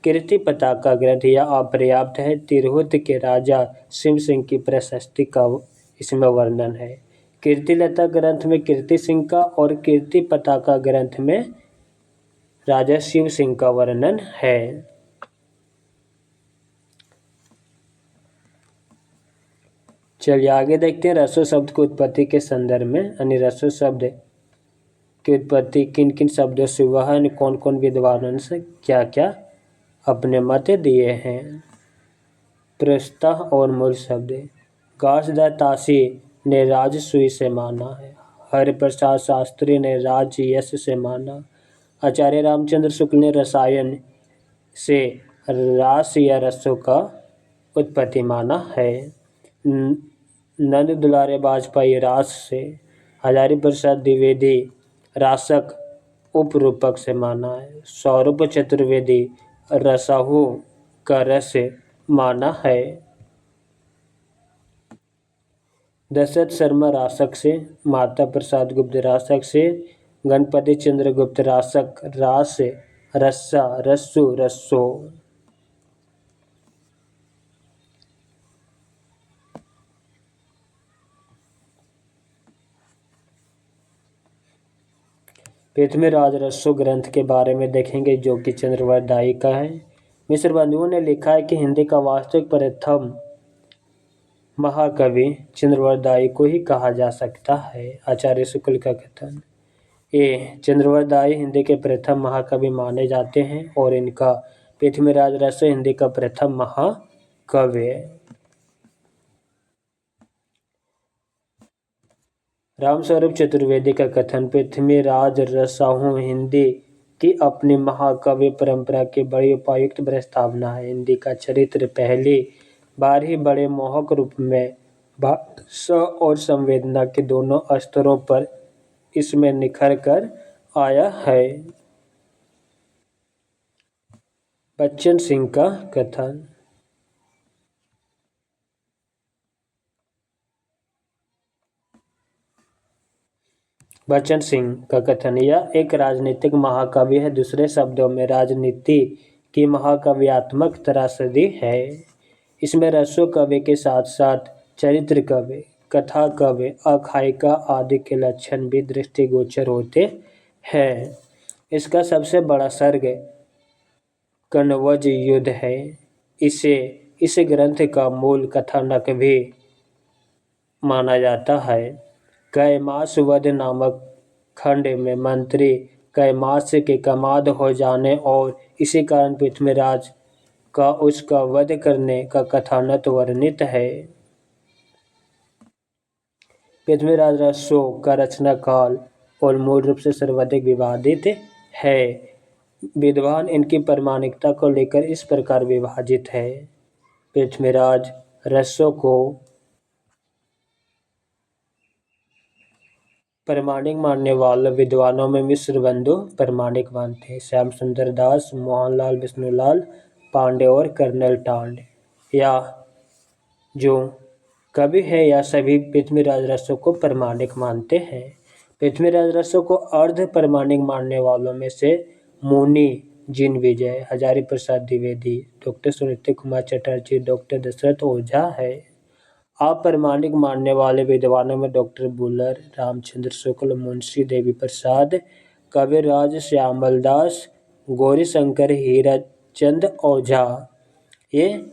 कीर्ति पताका ग्रंथ यह अपर्याप्त है। तिरहुत के राजा शिव सिंह की प्रशस्ति का इसमें वर्णन है। कीर्तिलता ग्रंथ में कीर्ति सिंह का और कीर्ति पताका ग्रंथ में राजा शिव सिंह का वर्णन है। चलिए आगे देखते हैं रसो शब्द की उत्पत्ति के संदर्भ में। यानी रसो शब्द की उत्पत्ति किन किन शब्दों से हुआ है, कौन कौन विद्वानों से क्या क्या अपने मत दिए हैं। प्रस्ताव और मूल शब्द घासदार ताशी ने राजसूय से माना है। हरिप्रसाद शास्त्री ने राजयश से माना। आचार्य रामचंद्र शुक्ल ने रसायन से रास या रसों का उत्पत्ति माना है। नंद दुलारे वाजपेयी रास से। हजारी प्रसाद द्विवेदी रासक उपरूपक से माना है। सौरभ चतुर्वेदी रसाहु का रस माना है। दशरथ शर्मा रासक से। माता प्रसाद गुप्त रासक से। गणपति चंद्र गुप्त रासक रास रस्सा रस्सु रस्सो। पृथ्वीराज रस्सो ग्रंथ के बारे में देखेंगे जो कि चंद्रवरदायी का है। मिश्र बंधुओं ने लिखा है कि हिंदी का वास्तविक प्रथम महाकवि चंद्रवरदायी को ही कहा जा सकता है। आचार्य शुक्ल का कथन। ये चंद्रवरदायी हिंदी के प्रथम महाकवि माने जाते हैं और इनका पृथ्वीराज रस्सो हिंदी का प्रथम महाकाव्य है। रामस्वरूप चतुर्वेदी का कथन। पृथ्वीराज रसाहू हिंदी की अपनी महाकाव्य परंपरा की बड़ी उपयुक्त प्रस्तावना है। हिंदी का चरित्र पहली बार ही बड़े मोहक रूप में भाषा और संवेदना के दोनों स्तरों पर इसमें निखर कर आया है। बच्चन सिंह का कथन। बच्चन सिंह का कथन। यह एक राजनीतिक महाकाव्य है। दूसरे शब्दों में राजनीति की महाकाव्यात्मक त्रासदी है। इसमें रसो काव्य के साथ साथ चरित्र काव्य, कथा काव्य, आख्यायिका आदि के लक्षण भी दृष्टिगोचर होते हैं। इसका सबसे बड़ा सर्ग कण्वज युद्ध है। इसे इस ग्रंथ का मूल कथानक भी माना जाता है। कैमास वध नामक खंड में मंत्री कैमास के कमाद हो जाने और इसी कारण पृथ्वीराज का उसका वध करने का कथानक वर्णित है। पृथ्वीराज रसो का रचना काल और मूल रूप से सर्वाधिक विवादित है। विद्वान इनकी प्रामाणिकता को लेकर इस प्रकार विभाजित है। पृथ्वीराज रसो को प्रामाणिक मानने वाले विद्वानों में मिश्र बंधु प्रामाणिक मानते हैं। श्याम सुंदर दास, मोहनलाल विष्णुलाल पांडे और कर्नल टांड या जो कवि है या सभी पृथ्वीराज रसो को प्रामाणिक मानते हैं। पृथ्वीराज रसो को अर्ध प्रामाणिक मानने वालों में से मुनि जिन विजय, हजारी प्रसाद द्विवेदी, डॉक्टर सुनीति कुमार चटर्जी, डॉक्टर दशरथ ओझा है। अप्रामाणिक मानने वाले विद्वानों में डॉक्टर बुलर, रामचंद्र शुक्ल, मुंशी देवी प्रसाद, कविराज श्यामलदास, गौरीशंकर, हीराचंद ओझा, ये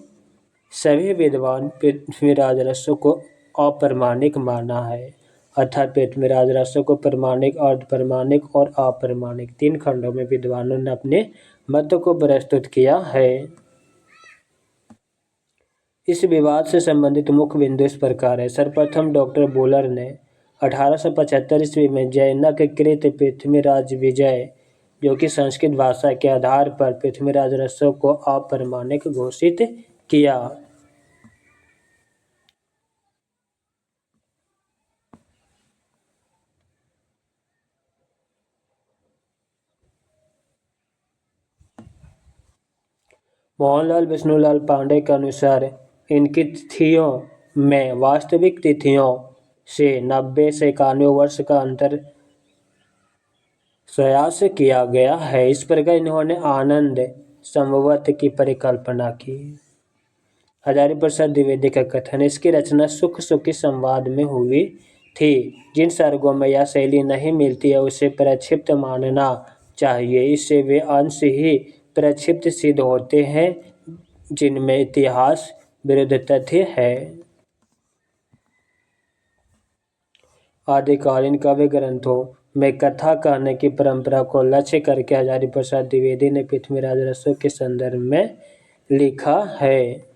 सभी विद्वान पृथ्वीराज रसो को अप्रामाणिक माना है। अर्थात पृथ्वीराज रसो को प्रामाणिक, अर्धप्रामाणिक और अप्रामाणिक तीन खंडों में विद्वानों ने अपने मत को प्रस्तुत किया है। इस विवाद से संबंधित मुख्य बिंदु इस प्रकार है। सर्वप्रथम डॉक्टर बुलर ने 1875 ईस्वी में जैनक कृत पृथ्वीराज विजय, जो कि संस्कृत भाषा के आधार पर पृथ्वीराज रसो को अप्रामाणिक घोषित किया। मोहनलाल विष्णुलाल पांडे के अनुसार इनकी तिथियों में वास्तविक तिथियों से 90 से 91 वर्ष का अंतर प्रयास किया गया है। इस प्रकार इन्होंने आनंद समवत की परिकल्पना की। हजारी प्रसाद द्विवेदी का कथन, इसकी रचना सुख सुखी संवाद में हुई थी। जिन सर्गों में यह शैली नहीं मिलती है उसे प्रक्षिप्त मानना चाहिए। इससे वे अंश ही प्रक्षिप्त सिद्ध होते हैं जिनमें इतिहास विरुद्ध तथ्य है। आदिकालीन काव्य ग्रंथों में कथा कहने की परंपरा को लक्ष्य करके हजारी प्रसाद द्विवेदी ने पृथ्वीराज रसो के संदर्भ में लिखा है।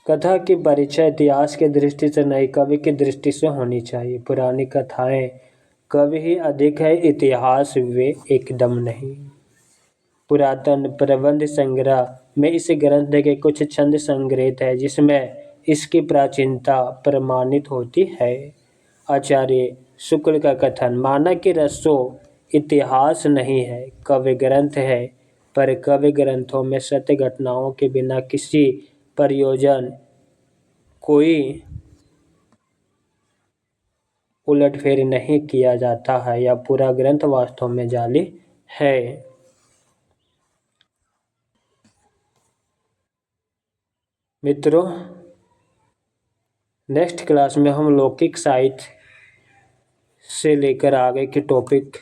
कथा की परीक्षा इतिहास की दृष्टि से नहीं, कवि की दृष्टि से होनी चाहिए। पुरानी कथाएं कवि ही अधिक है, इतिहास वे एकदम नहीं। पुरातन प्रबंध संग्रह में इस ग्रंथ के कुछ छंद संग्रहित है जिसमें इसकी प्राचीनता प्रमाणित होती है। आचार्य शुक्ल का कथन, माना कि रसो इतिहास नहीं है, काव्य ग्रंथ है, पर काव्य ग्रंथों में सत्य घटनाओं के बिना किसी प्रयोजन कोई उलटफेर नहीं किया जाता है। यह पूरा ग्रंथ वास्तव में जाली है। मित्रों, नेक्स्ट क्लास में हम लौकिक साहित्य से लेकर आगे के टॉपिक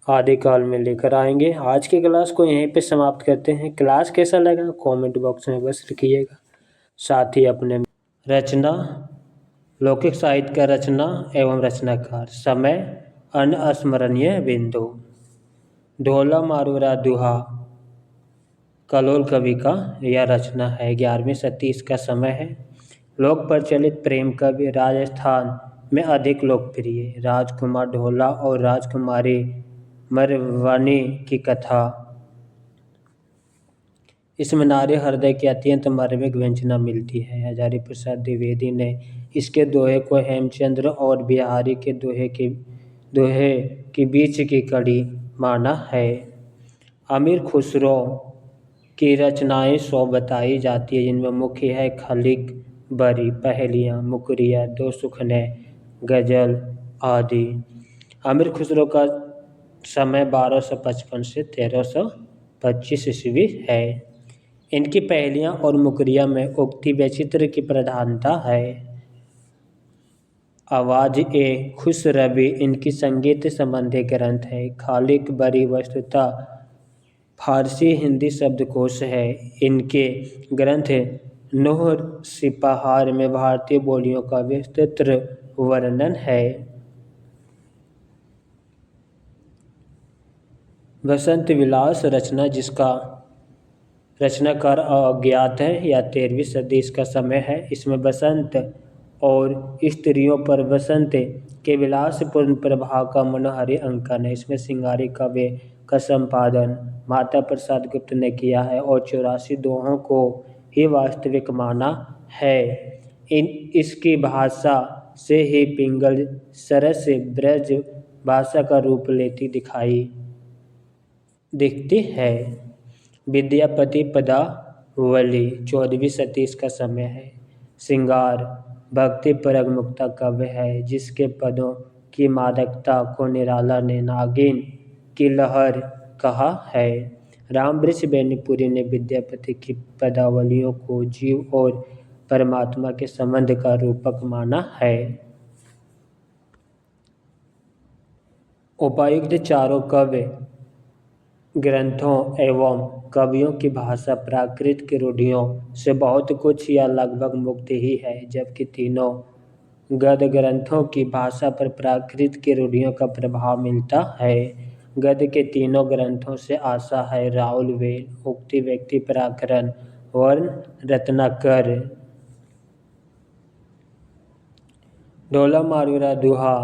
आदिकाल में लेकर आएंगे। आज की क्लास को यहीं पे समाप्त करते हैं। क्लास कैसा लगा कमेंट बॉक्स में बस लिखिएगा। साथ ही अपने रचना, लौकिक साहित्य का रचना एवं रचनाकार, समय अनस्मरणीय बिंदु, ढोला मारूरा दुहा कलोल कवि का यह रचना है। 11वीं सदी इसका समय है। लोक प्रचलित प्रेम कवि, राजस्थान में अधिक लोकप्रिय, राजकुमार ढोला और राजकुमारी मरवानी की कथा। इसमें नारी हृदय की अत्यंत मार्मिक व्यंजना मिलती है। हजारी प्रसाद द्विवेदी ने इसके दोहे को हेमचंद्र और बिहारी के दोहे के बीच की कड़ी माना है। अमीर खुसरो की रचनाएं 100 बताई जाती है, जिनमें मुख्य है खलीक बरी, पहेलियाँ, मुकरिया, दो सुखने, गजल आदि। अमीर खुसरो का समय 1255 से 1325 ईस्वी है। इनकी पहेलियाँ और मुकरिया में उक्ति वैचित्र की प्रधानता है। आवाज़ ए खुश रवि इनकी संगीत संबंधी ग्रंथ है। खालिक बरी वस्तुतः फारसी हिंदी शब्दकोश है। इनके ग्रंथ नूर सिपहार में भारतीय बोलियों का विस्तृत वर्णन है। बसंत विलास रचना, जिसका रचनाकार अज्ञात है, या 13वीं सदी इसका समय है। इसमें बसंत और स्त्रियों पर बसंत के विलासपूर्ण प्रभाव का मनोहारी अंकन है। इसमें श्रृंगारी काव्य का संपादन माता प्रसाद गुप्त ने किया है और 84 दोहों को ही वास्तविक माना है। इसकी भाषा से ही पिंगल सरस ब्रज भाषा का रूप लेती दिखती है। विद्यापति पदावली 14वीं सदी इसका समय है। श्रृंगार भक्ति परगमुक्ता काव्य है, जिसके पदों की मादकता को निराला ने नागिन की लहर कहा है। रामवृक्ष बेनीपुरी ने विद्यापति की पदावलियों को जीव और परमात्मा के संबंध का रूपक माना है। उपर्युक्त चारों काव्य ग्रंथों एवं कवियों की भाषा प्राकृत की रूढ़ियों से बहुत कुछ या लगभग मुक्त ही है, जबकि तीनों गद्य ग्रंथों की भाषा पर प्राकृत की रूढ़ियों का प्रभाव मिलता है। गद्य के तीनों ग्रंथों से आशा है राउल वेल, उक्ति, व्यक्ति, प्राकरण, वर्ण, रत्नाकर। ढोला मारूरा दुहा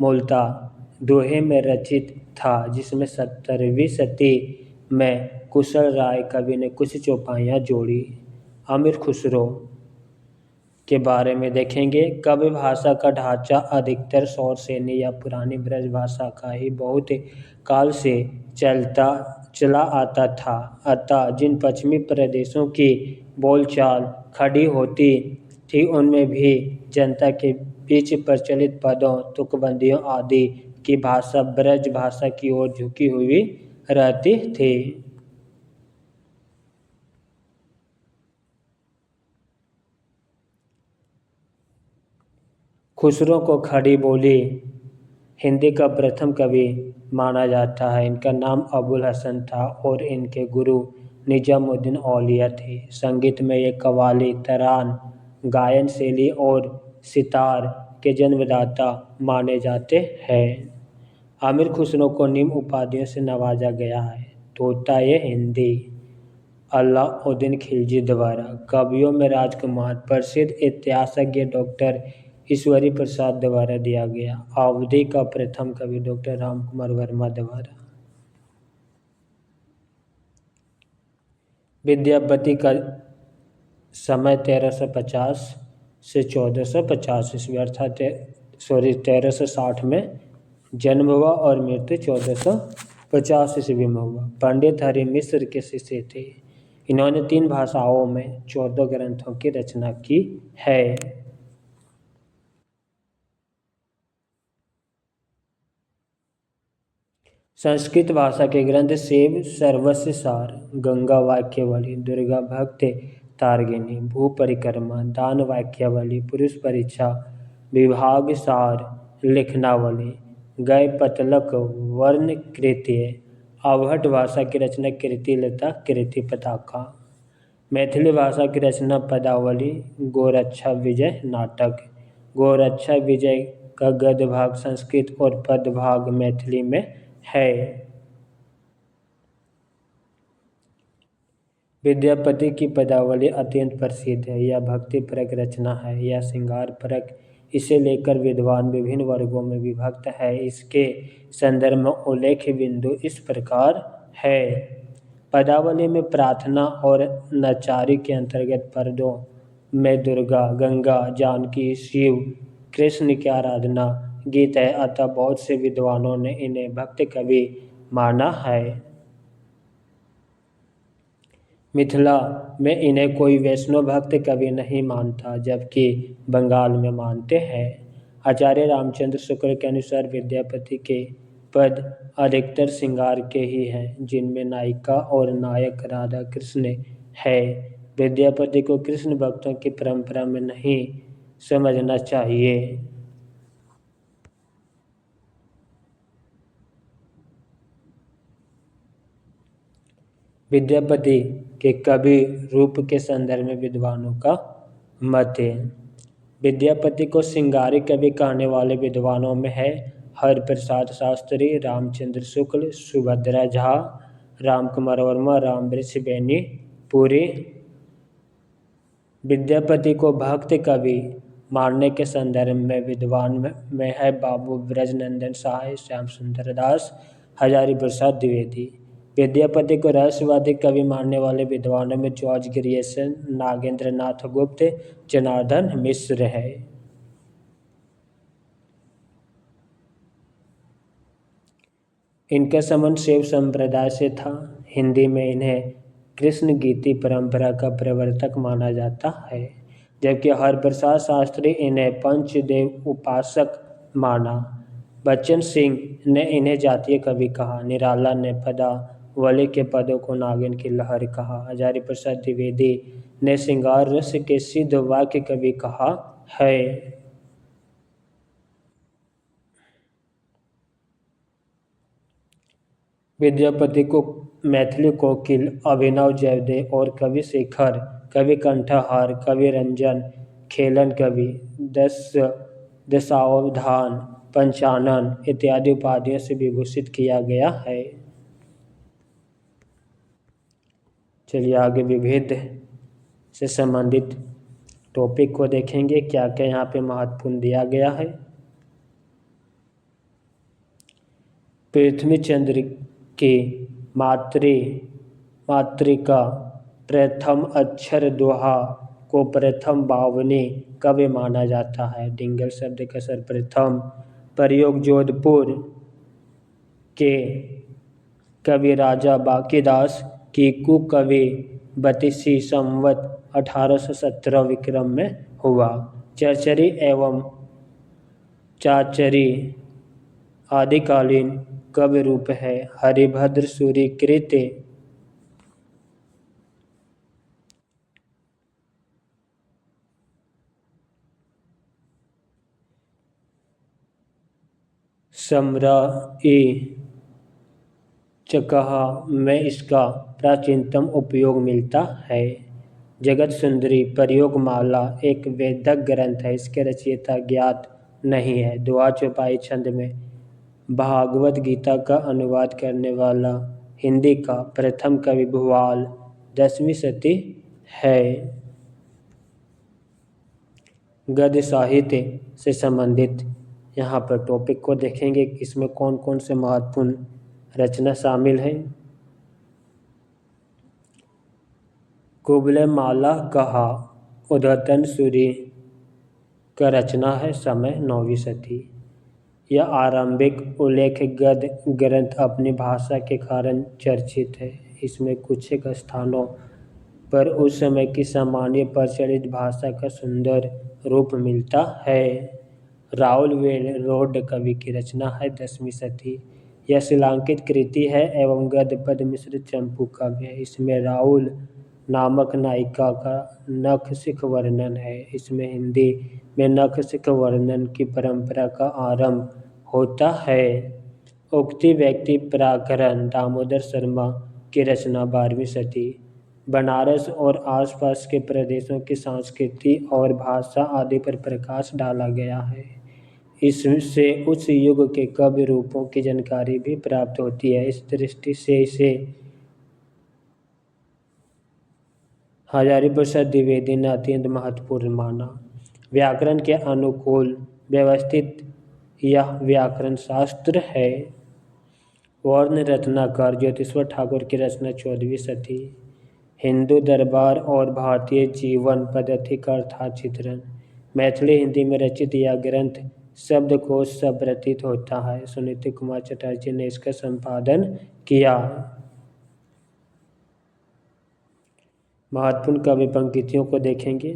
मूलतः दोहे में रचित था, जिसमें 17वीं सदी में कुशल राय कवि ने कुछ चौपाइयाँ जोड़ी। अमीर खुसरो के बारे में देखेंगे। काव्य भाषा का ढांचा अधिकतर सौरसेनी या पुरानी ब्रज भाषा का ही बहुत काल से चला आता था। अतः जिन पश्चिमी प्रदेशों की बोलचाल खड़ी होती थी उनमें भी जनता के बीच प्रचलित पदों, तुकबंदियों आदि की भाषा ब्रज भाषा की ओर झुकी हुई रहती थी। खुसरो को खड़ी बोली हिंदी का प्रथम कवि माना जाता है। इनका नाम अबुल हसन था और इनके गुरु निजामुद्दीन औलिया थे। संगीत में ये कव्वाली, तरान, गायन शैली और सितार के जन्मदाता माने जाते हैं। आमिर खुसरो को निम्न उपाधियों से नवाजा गया है। तोता-ए हिंदी अलाउद्दीन खिलजी द्वारा, कवियों में राजकुमार प्रसिद्ध इतिहासज्ञ डॉक्टर ईश्वरी प्रसाद द्वारा दिया गया। अवधी का प्रथम कवि डॉक्टर रामकुमार वर्मा द्वारा। विद्यापति का समय 1350 से 1450 ईस्वी अर्थात 1360 में जन्म हुआ और मृत्यु 1450 ईस्वी में हुआ। पंडित हरि मिश्र के शिष्य थे। इन्होंने 3 भाषाओं में 14 ग्रंथों की रचना की है। संस्कृत भाषा के ग्रंथ शिव सर्वस्व सार, गंगा वाक्यावली, दुर्गा भक्त तारगिनी, भू परिक्रमा, दान वाक्यावली, पुरुष परीक्षा, विभाग सार, लिखनावली, गय पतलक, वर्ण कृत्य, अवहट भाषा की रचना कीर्तिलता, कीर्ति पताका। मैथिली भाषा की रचना पदावली, गोरक्षा विजय नाटक। गोरक्षा विजय का गद्य भाग संस्कृत और पद भाग मैथिली में है। विद्यापति की पदावली अत्यंत प्रसिद्ध है। यह भक्तिपरक रचना है। यह श्रृंगारपरक, इसे लेकर विद्वान विभिन्न वर्गों में विभक्त है। इसके संदर्भ में उल्लेख बिंदु इस प्रकार है। पदावली में प्रार्थना और नचारी के अंतर्गत पदों में दुर्गा, गंगा, जानकी, शिव, कृष्ण की आराधना गीत है। अतः बहुत से विद्वानों ने इन्हें भक्त कवि माना है। मिथिला में इन्हें कोई वैष्णव भक्त कवि नहीं मानता, जबकि बंगाल में मानते हैं। आचार्य रामचंद्र शुक्ल के अनुसार विद्यापति के पद अधिकतर श्रृंगार के ही हैं, जिनमें नायिका और नायक राधा कृष्ण है। विद्यापति को कृष्ण भक्तों की परंपरा में नहीं समझना चाहिए। विद्यापति के कवि रूप के संदर्भ में विद्वानों का मत है। विद्यापति को श्रृंगारी कवि कहने वाले विद्वानों में है हरिप्रसाद शास्त्री, रामचंद्र शुक्ल, सुभद्रा झा, रामकुमार वर्मा, रामवृक्ष बेनीपुरी। विद्यापति को भक्त कवि मानने के संदर्भ में विद्वान में है बाबू ब्रजनंदन सहाय, श्याम सुंदर दास, हजारी प्रसाद द्विवेदी। विद्यापति को रहस्यवादी कवि मानने वाले विद्वानों में जॉर्ज ग्रियर्सन, नागेंद्र नाथ गुप्त, जनार्दन मिश्र है। इनका संबंध शैव संप्रदाय से था। हिंदी में इन्हें कृष्ण गीति परंपरा का प्रवर्तक माना जाता है, जबकि हरिप्रसाद शास्त्री इन्हें पंचदेव उपासक माना। बच्चन सिंह ने इन्हें जातीय कवि कहा। निराला ने पदावली के पदों को नागिन की लहर कहा। हजारी प्रसाद द्विवेदी ने श्रृंगार रस के सिद्ध वाक्य कवि कहा है। विद्यापति को मैथिली कोकिल, अभिनव जयदेव और कवि शेखर, कवि कंठहार, कवि रंजन, खेलन कवि, दशावधान, पंचानन इत्यादि उपाधियों से विभूषित किया गया है। चलिए आगे विविध से संबंधित टॉपिक को देखेंगे, क्या क्या यहाँ पे महत्वपूर्ण दिया गया है। पृथ्वी चंद्र की मातृका प्रथम अक्षर दोहा को प्रथम बावनी कवि माना जाता है। डिंगल शब्द का सर्वप्रथम प्रयोग जोधपुर के कवि राजा बांकीदास कीकू कवि 32 संवत 1817 विक्रम में हुआ। चरचरी एवं चाचरी आदिकालीन कवि रूप है। हरिभद्र सूरी कृत सम्राई चकहा में इसका प्राचीनतम उपयोग मिलता है। जगत सुंदरी प्रयोगमाला एक वेदक ग्रंथ है। इसके रचयिता ज्ञात नहीं है। दुआ चौपाई छंद में भागवत गीता का अनुवाद करने वाला हिंदी का प्रथम कवि भुवाल 10वीं शती है। गद्य साहित्य से संबंधित यहाँ पर टॉपिक को देखेंगे कि इसमें कौन कौन से महत्वपूर्ण रचना शामिल है। कुबलयमाला कहा उद्यतन सूरी का रचना है। समय 9वीं शती। यह आरंभिक उल्लेख गद्य ग्रंथ अपनी भाषा के कारण चर्चित है। इसमें कुछ एक स्थानों पर उस समय की सामान्य प्रचलित भाषा का सुंदर रूप मिलता है। राउल वेल रोड कवि की रचना है 10वीं शती। यह शिलांकित कृति है एवं गद्य पद मिश्रित चंपू काव्य है। इसमें राउल नामक नायिका का नखशिख वर्णन है। इसमें हिंदी में नखशिख वर्णन की परंपरा का आरंभ होता है। उक्ति व्यक्ति प्राकरण दामोदर शर्मा की रचना 12वीं शती। बनारस और आसपास के प्रदेशों की संस्कृति और भाषा आदि पर प्रकाश डाला गया है। इससे उस युग के कवि रूपों की जानकारी भी प्राप्त होती है। इस दृष्टि से इसे हजारी प्रसाद द्विवेदी ने अत्यंत महत्वपूर्ण माना। व्याकरण के अनुकूल व्यवस्थित यह व्याकरण शास्त्र है। वर्ण रत्नाकर ज्योतिश्वर ठाकुर की रचना 14वीं शती। हिंदू दरबार और भारतीय जीवन पद्धति का अर्थात चित्रण। मैथिली हिंदी में रचित यह ग्रंथ शब्दकोश से प्रतीत होता है। सुनीति कुमार चटर्जी ने इसका संपादन किया। महत्वपूर्ण कवि पंक्तियों को देखेंगे।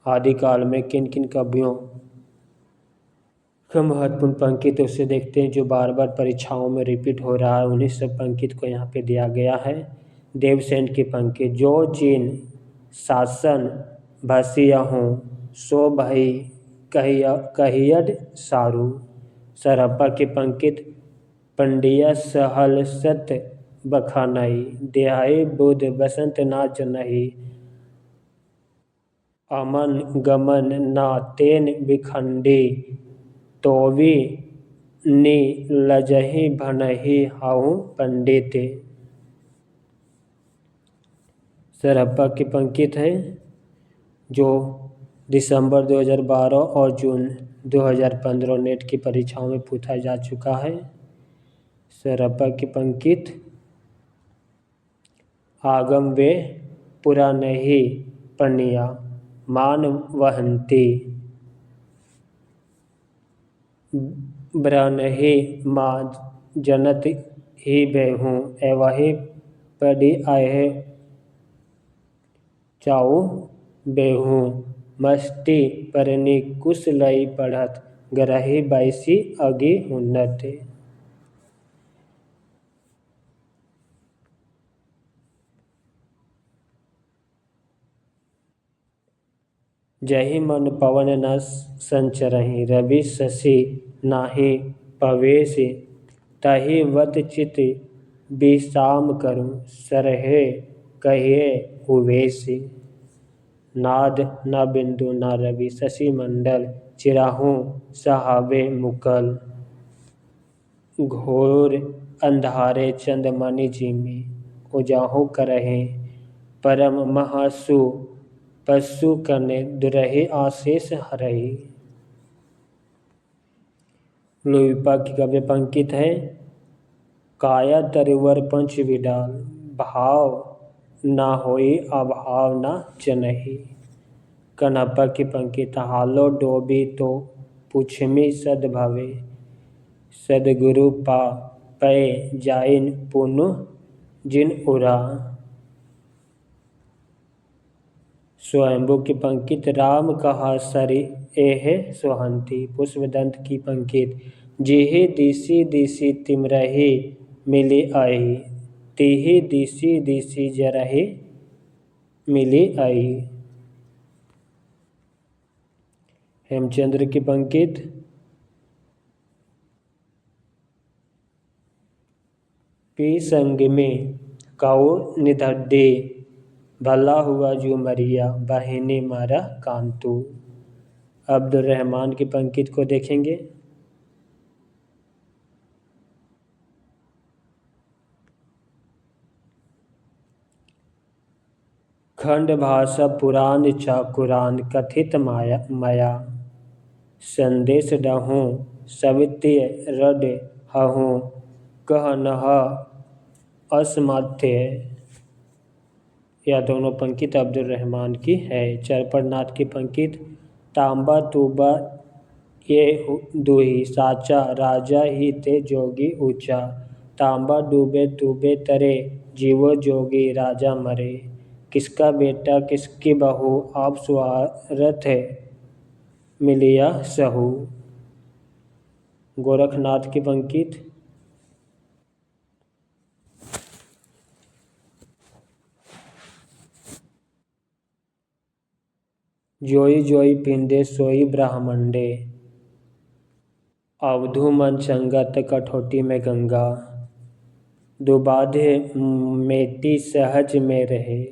आदिकाल में किन किन कवियों का महत्वपूर्ण पंक्ति उसे देखते हैं जो बार बार परीक्षाओं में रिपीट हो रहा है। उन्हीं सब पंक्ति को यहाँ पे दिया गया है। देवसेन की पंक्ति जो चीन शासन भसिया हूँ सो भई कहियड सारू। सरहप्पा की पंक्ति पंडिया सहल सत बखानई देहाई बुध बसंत ना जनही अमन गमन ना तेन बिखंडी तोवी नी लजही भनही हाउ पंडित। सरहप्पा की पंक्ति है जो दिसंबर 2012 और जून 2015 नेट की परीक्षाओं में पूछा जा चुका है। सरहप्पा की पंक्ति आगम वे पुरानहि पनिया मान वहंती ब्रनहि माँ जनत ही बेहूँ एवही पड़ी आए चाऊ बेहूँ मस्ती परनी कुश लई पढ़त गरही बैसी अगी उन्नत। जहि मन पवन न संचरहि रवि शशि नाही पवेश तहि वत चित विषाम करूँ सरहे कहिए उवेश। नाद न बिंदु न रवि शशि मंडल चिराहूँ सहावे मुकल घोर अंधारे चंदमणि जिमी उजाहू करहे परम महासु पशु कने दुरहि आशीष हरहि। लोहिपा की काव्य पंक्ति है काया तरुवर पंच विडाल भाव ना होई अभाव ना जनहि। कनपा की पंक्ति हालो डोबी तो पुछमी सद्भवे सद्गुरु पा पै जाइन पुनु जिन उरा। स्वयंभू की पंक्ति राम कहा सरि एह सोहंती। पुष्पदंत की पंक्ति जिहि दिसि दिसि तिमरहि मिली आई तिहि दिसि दिसि जरहि मिली आई। हेमचंद्र की पंक्ति पी संग में कौ निधड्डे भला हुआ जो मरिया बहिनी मारा कांतु। अब्दुल रहमान की पंक्ति को देखेंगे। खंड भाषा पुराण चाकुरान कथित माया मया संदेश डहूँ सवित्य रड हहूँ कह नह असमाध्य। यह दोनों पंक्ति अब्दुल रहमान की है। चरपड़नाथ की पंक्ति तांबा तुबा ये दुही साचा राजा ही ते जोगी ऊंचा तांबा डूबे डूबे तरे जीवो जोगी राजा मरे किसका बेटा किसकी बहू आप स्वार्थ मिलिया सहू। गोरखनाथ की पंक्ति जोई जोई पिंडे सोई ब्रह्मंडे अवधू मन संगत कठोटी में गंगा दुबाधे मेटी सहज में रहे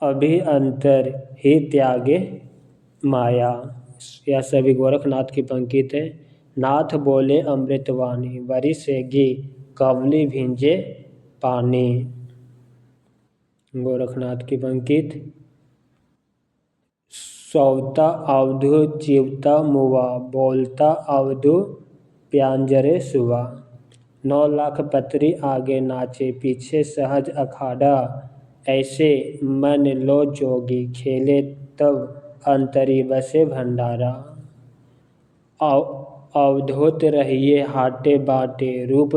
अभी अंतर ही त्यागे माया। यह सभी गोरखनाथ की पंक्ति है। नाथ बोले अमृतवाणी वरी सेगी कवली भिंजे पानी। गोरखनाथ की पंक्ति सौता अवधु जीवता मुआ बोलता अवधु प्यांजरे सुआ 9 लाख पत्री आगे नाचे पीछे सहज अखाड़ा ऐसे मन लो जोगी खेले तब अंतरी बसे भंडारा। अवधूत रहिए हाटे बाटे रूप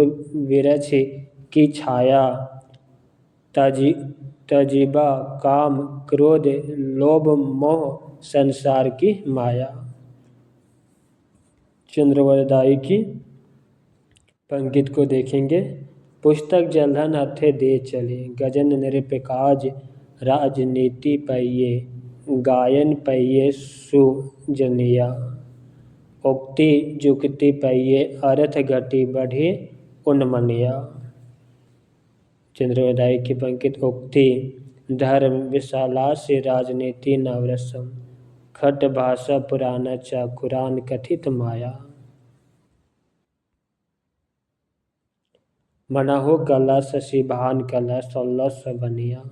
विरछ की छाया तजीबा काम क्रोध लोभ मोह संसार की माया। चंद्रवरदाई की पंक्ति को देखेंगे। पुस्तक जलधन हथे दे चले गजन निरपेकाज राजनीति पैये गायन पैये सुजनिया उक्ति जुक्ति पैये अर्थ घटी बढ़ी उन्मनिया। चंद्रोदय की पंक्ति उक्ति धर्म विशाला से राजनीति नवरसम खट भाषा पुराना चाकुरान कथित माया। मनहु कला शशि भान कला 16 सबनिया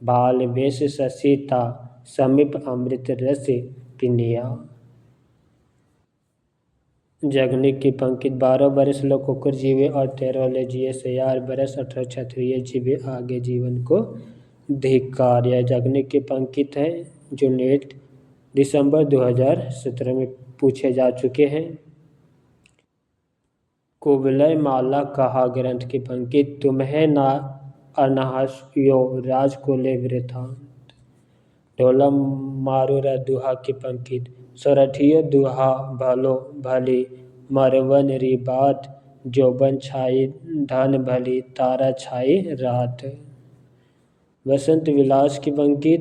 बाल वेश शशिता समीप अमृत रस पिनिया। जगनिक की पंक्ति 12 बरस लो कुकुर जीवे और 13 ले जिए से 11 बरस 18 क्षत्रिय जीवे आगे जीवन को धिक्कार। यह जगनिक की पंक्ति है जो नेट दिसंबर 2017 में पूछे जा चुके हैं। कुवलय माला कहा ग्रंथ की पंक्ति तुम्हें ना अनहस्यो राजकुले वृतांत। ढोला मारूरा दुहा की पंक्ति सोरठियो दुहा भलो भली मरवन री बात जोबन छाई धन भली तारा छाई रात। वसंत विलास की पंक्ति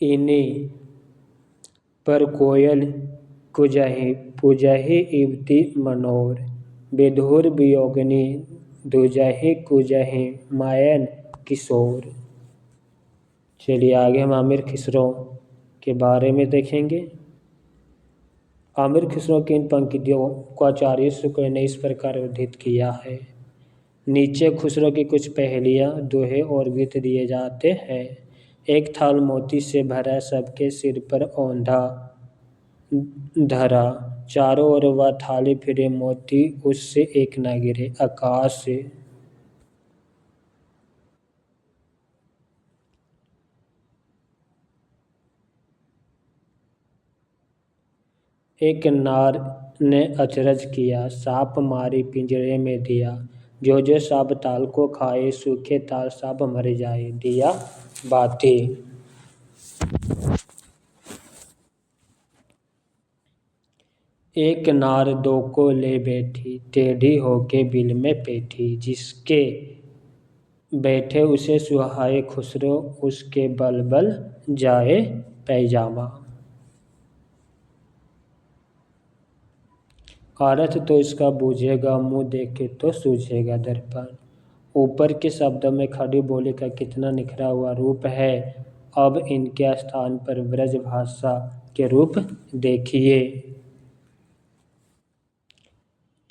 इनी पर कोयल कुजहि पुजहि इवती मनोर विधुर वियोगिनी दुजहि कुजहि मायन किशोर। चलिए आगे हम आमिर खुसरो के बारे में देखेंगे। आमिर खुसरो की इन पंक्तियों को आचार्य शुक्र ने इस प्रकार वर्णित किया है। नीचे खुसरो की कुछ पहेलियाँ दोहे और गीत दिए जाते हैं। एक थाल मोती से भरा सबके सिर पर औंधा धरा चारों ओर वह थाली फिरे मोती उससे एक न गिरे आकाश से। एक नार ने अचरज किया, सांप मारी पिंजरे में दिया, जो जो सांप ताल को खाए, सूखे ताल सांप मर जाए। दिया बाती। एक नार दो को ले बैठी, टेढ़ी होके बिल में बैठी, जिसके बैठे उसे सुहाए खुसरो, उसके बल बल जाए पैजामा। अर्थ तो इसका बूझेगा, मुंह देखे तो सूझेगा दर्पण। ऊपर के शब्दों में खड़ी बोली का कितना निखरा हुआ रूप है। अब इनके स्थान पर ब्रज भाषा के रूप देखिए।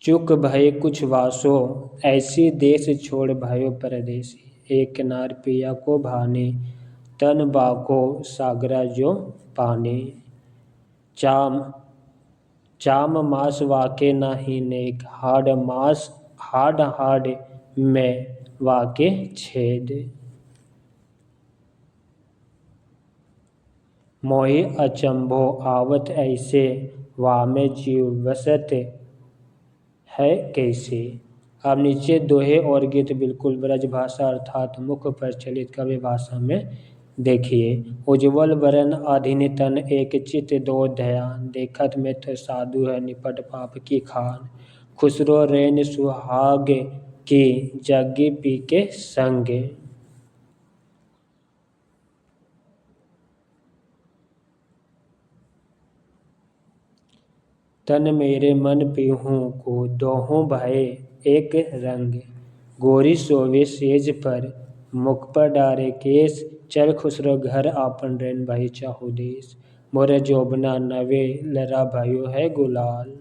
चुक भय कुछ वासो, ऐसी देश छोड़ भयो परदेसी। एक नार पिया को भाने, तन बाको सागरा जो पाने। चाम मास वाके नाही नेक, हाड में वाके छेद। मोहि अचंभो आवत ऐसे, वामे जीव बसत है कैसे। अब नीचे दोहे और गीत बिल्कुल ब्रज भाषा अर्थात मुख्य प्रचलित कव्य भाषा में देखिए। उज्ज्वल वरण अधीन तन, एक चित दो ध्यान, देखत में तो साधु है निपट पाप की खान। खुसरो रैन सुहाग की, जग्गी पी के संग। तन मेरे मन पीहूँ को, दोहों भये एक रंग। गोरी सोवे सेज पर, मुख पर डारे केस, चल खुसरो घर आपन रैन भई चाहु देश। मोर जोबना नवे लरा भयो है गुलाल।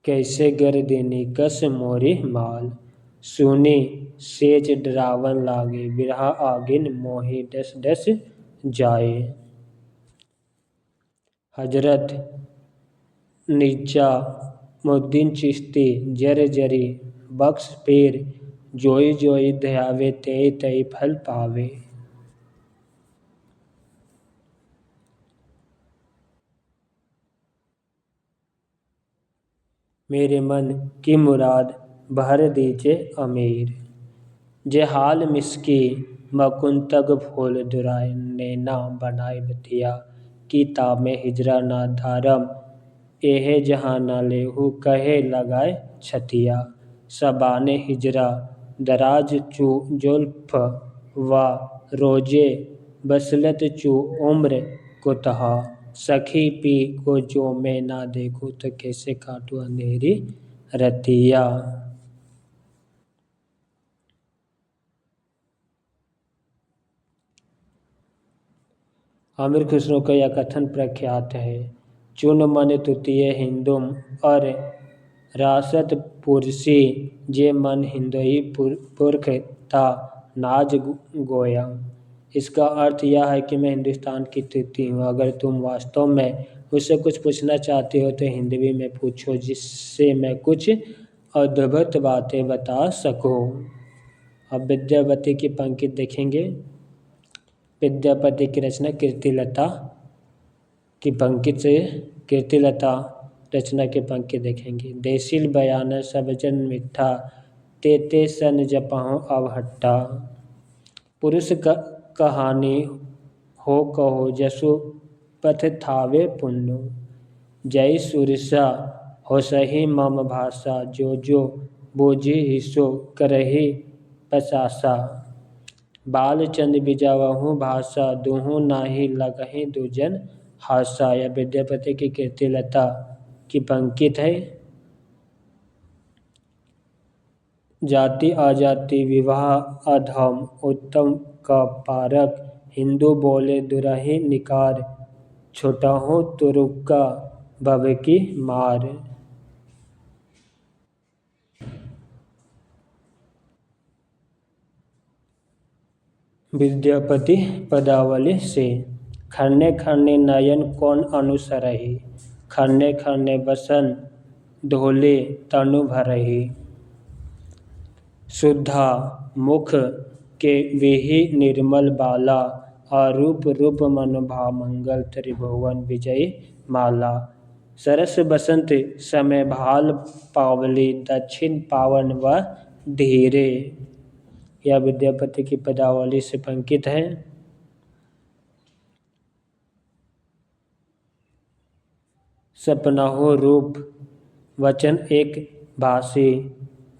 कैसे गर देनी कस मोरी माल, सुनी सेज डरावन लागे, बिरहा आगिन मोहि डस डस जाए। हजरत निजामुद्दीन चिश्ती जर जरी बख्श पीर, जोई जोई ध्यावे तई तई फल पावे। मेरे मन की मुराद भर दीजे अमीर। जे हाल मिसकी मकुंतग फूल दुराए, नैना बनाए बतिया की तामे हिजरा ना धारम। एहे जहाँ ना लेहू कहे लगाए छतिया, सबाने हिजरा दराज चू जुल्फ व रोजे बसलत चू उम्र कुतहा। सखी पी को जो मैं ना देखूं, तो कैसे काटूं अंधेरी रतिया। आमिर खुसरो का यह कथन प्रख्यात है। चुन मन तुतिये हिंदुम और रासत पुरसी, जे मन हिंदुई पुरख ता नाज गोया। इसका अर्थ यह है कि मैं हिंदुस्तान की तिथि हूँ। अगर तुम वास्तव में मुझसे कुछ पूछना चाहते हो तो हिंदवी में पूछो, जिससे मैं कुछ अद्भुत बातें बता सकूँ। अब विद्यापति की पंक्ति देखेंगे। विद्यापति की रचना कीर्तिलता की पंक्ति से कीर्तिलता रचना की पंक्ति देखेंगे। देसिल बयान सब जन मिठा, तेते सन जपहु अवहट्टा। पुरुष कहानी हो कहो, जसु पथ थावे पुन्नु। जय सुरसा हो सही मम भाषा, जो जो बोझी हिसो करही पसासा। बालचंद बिजावहु भाषा, दुहु नाही लगहि दुजन हासा। यह विद्यापति की कीर्तिलता की पंक्ति है। जाति अजाति विवाह अधम, उत्तम का पारक। हिंदू बोले दुरहि निकार, छुटहु तुरुक्का बब की मार। विद्यापति पदावली से। खन्ने खन्ने नयन कौन अनुसरहि, खन्ने खन्ने बसन धोले तनु भरहि। शुद्धा मुख के विहि निर्मल बाला, अरूप रूप मनोभा मंगल त्रिभुवन विजयी माला। सरस बसंत समय भाल पावली, दक्षिण पावन व धीरे। यह विद्यापति की पदावली से अंकित है। सपना हो रूप वचन एक भाषी,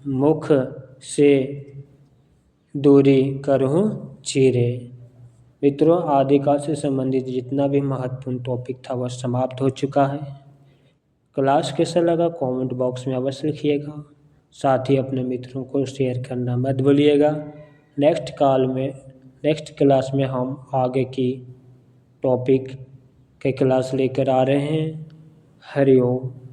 मुख से दूरी करहूँ चीरे। मित्रों, आदिकाल से संबंधित जितना भी महत्वपूर्ण टॉपिक था वह समाप्त हो चुका है। क्लास कैसा लगा कमेंट बॉक्स में अवश्य लिखिएगा। साथ ही अपने मित्रों को शेयर करना मत भूलिएगा। नेक्स्ट क्लास में हम आगे की टॉपिक के क्लास लेकर आ रहे हैं। हरि ओम।